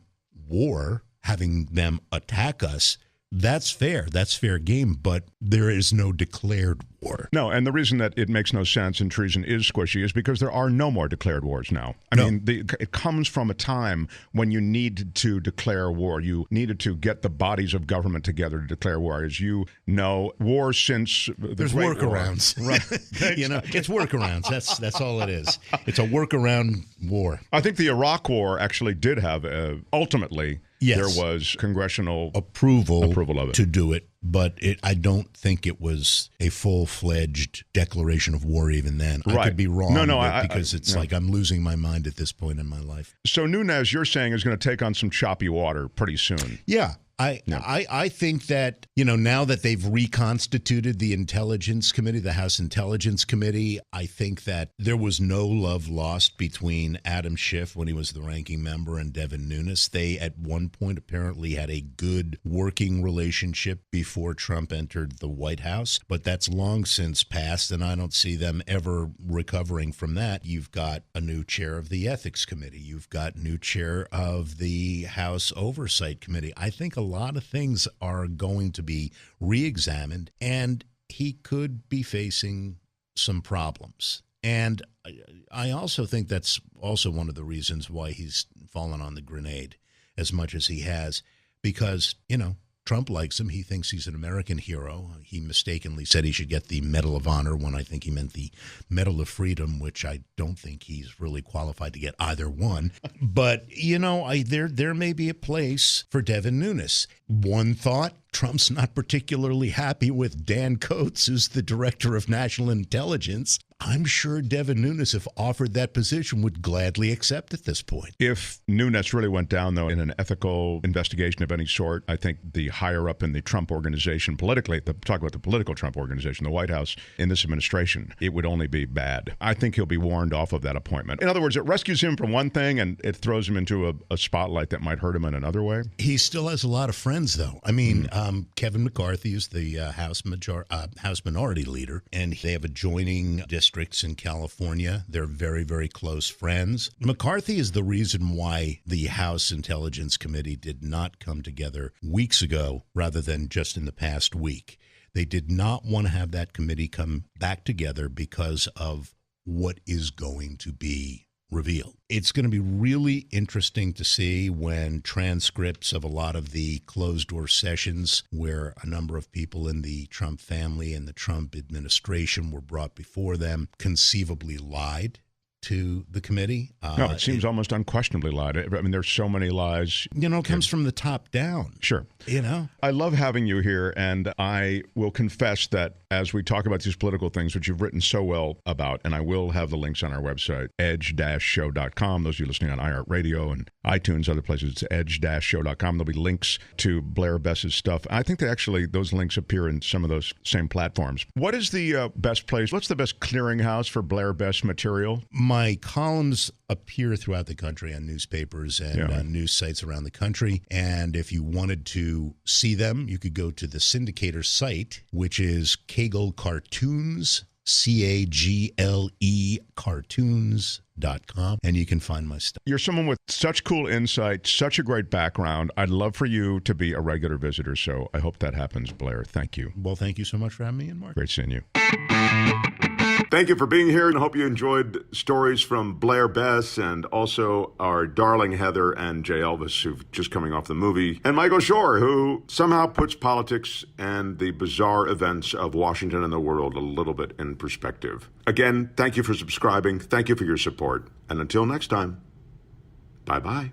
war, having them attack us. That's fair. That's fair game, but there is no declared war. No, and the reason that it makes no sense and treason is squishy is because there are no more declared wars now. I mean, it comes from a time when you needed to declare war. You needed to get the bodies of government together to declare war. As you know, war since There's workarounds. Right. You know, it's workarounds. That's all it is. It's a workaround war. I think the Iraq War actually did have, ultimately, yes, there was congressional approval of it to do it, but I don't think it was a full-fledged declaration of war even then. Right. I could be wrong, because it's no. like I'm losing my mind at this point in my life. So Nunes, you're saying, is going to take on some choppy water pretty soon. Yeah. I think that, now that they've reconstituted the Intelligence Committee, the House Intelligence Committee, I think that there was no love lost between Adam Schiff when he was the ranking member and Devin Nunes. They, at one point, apparently had a good working relationship before Trump entered the White House, but that's long since passed, and I don't see them ever recovering from that. You've got a new chair of the Ethics Committee. You've got new chair of the House Oversight Committee. I think a lot of things are going to be re-examined, and he could be facing some problems. And I also think that's also one of the reasons why he's fallen on the grenade as much as he has, because, Trump likes him. He thinks he's an American hero. He mistakenly said he should get the Medal of Honor when I think he meant the Medal of Freedom, which I don't think he's really qualified to get either one. But, there may be a place for Devin Nunes. One thought, Trump's not particularly happy with Dan Coates, who's the director of national intelligence. I'm sure Devin Nunes, if offered that position, would gladly accept at this point. If Nunes really went down, though, in an ethical investigation of any sort, I think the higher up in the Trump organization politically, talk about the political Trump organization, the White House, in this administration, it would only be bad. I think he'll be warned off of that appointment. In other words, it rescues him from one thing and it throws him into a spotlight that might hurt him in another way. He still has a lot of friends, though. I mean, Kevin McCarthy is the House Minority Leader, and they have adjoining districts districts in California. They're very, very close friends. McCarthy is the reason why the House Intelligence Committee did not come together weeks ago rather than just in the past week. They did not want to have that committee come back together because of what is going to be revealed. It's going to be really interesting to see when transcripts of a lot of the closed-door sessions where a number of people in the Trump family and the Trump administration were brought before them conceivably lied to the committee. No, it seems almost unquestionably lied. I mean, there's so many lies. It comes from the top down. Sure. I love having you here, and I will confess that as we talk about these political things, which you've written so well about, and I will have the links on our website, edge-show.com. Those of you listening on iHeartRadio and iTunes, other places, it's edge-show.com. There'll be links to Blair Bess's stuff. I think that actually those links appear in some of those same platforms. What is the best place? What's the best clearinghouse for Blair Bess material? My columns appear throughout the country on newspapers and news sites around the country. And if you wanted to see them, you could go to the syndicator site, which is Cagle Cartoons, CAGLE cartoons.com, and you can find my stuff. You're someone with such cool insight, such a great background. I'd love for you to be a regular visitor, so I hope that happens, Blair. Thank you. Well, thank you so much for having me in, Mark. Great seeing you. Thank you for being here, and I hope you enjoyed stories from Blair Bess and also our darling Heather and Jay Elvis, who've just coming off the movie, and Michael Shure, who somehow puts politics and the bizarre events of Washington and the world a little bit in perspective. Again, thank you for subscribing. Thank you for your support. And until next time, bye-bye.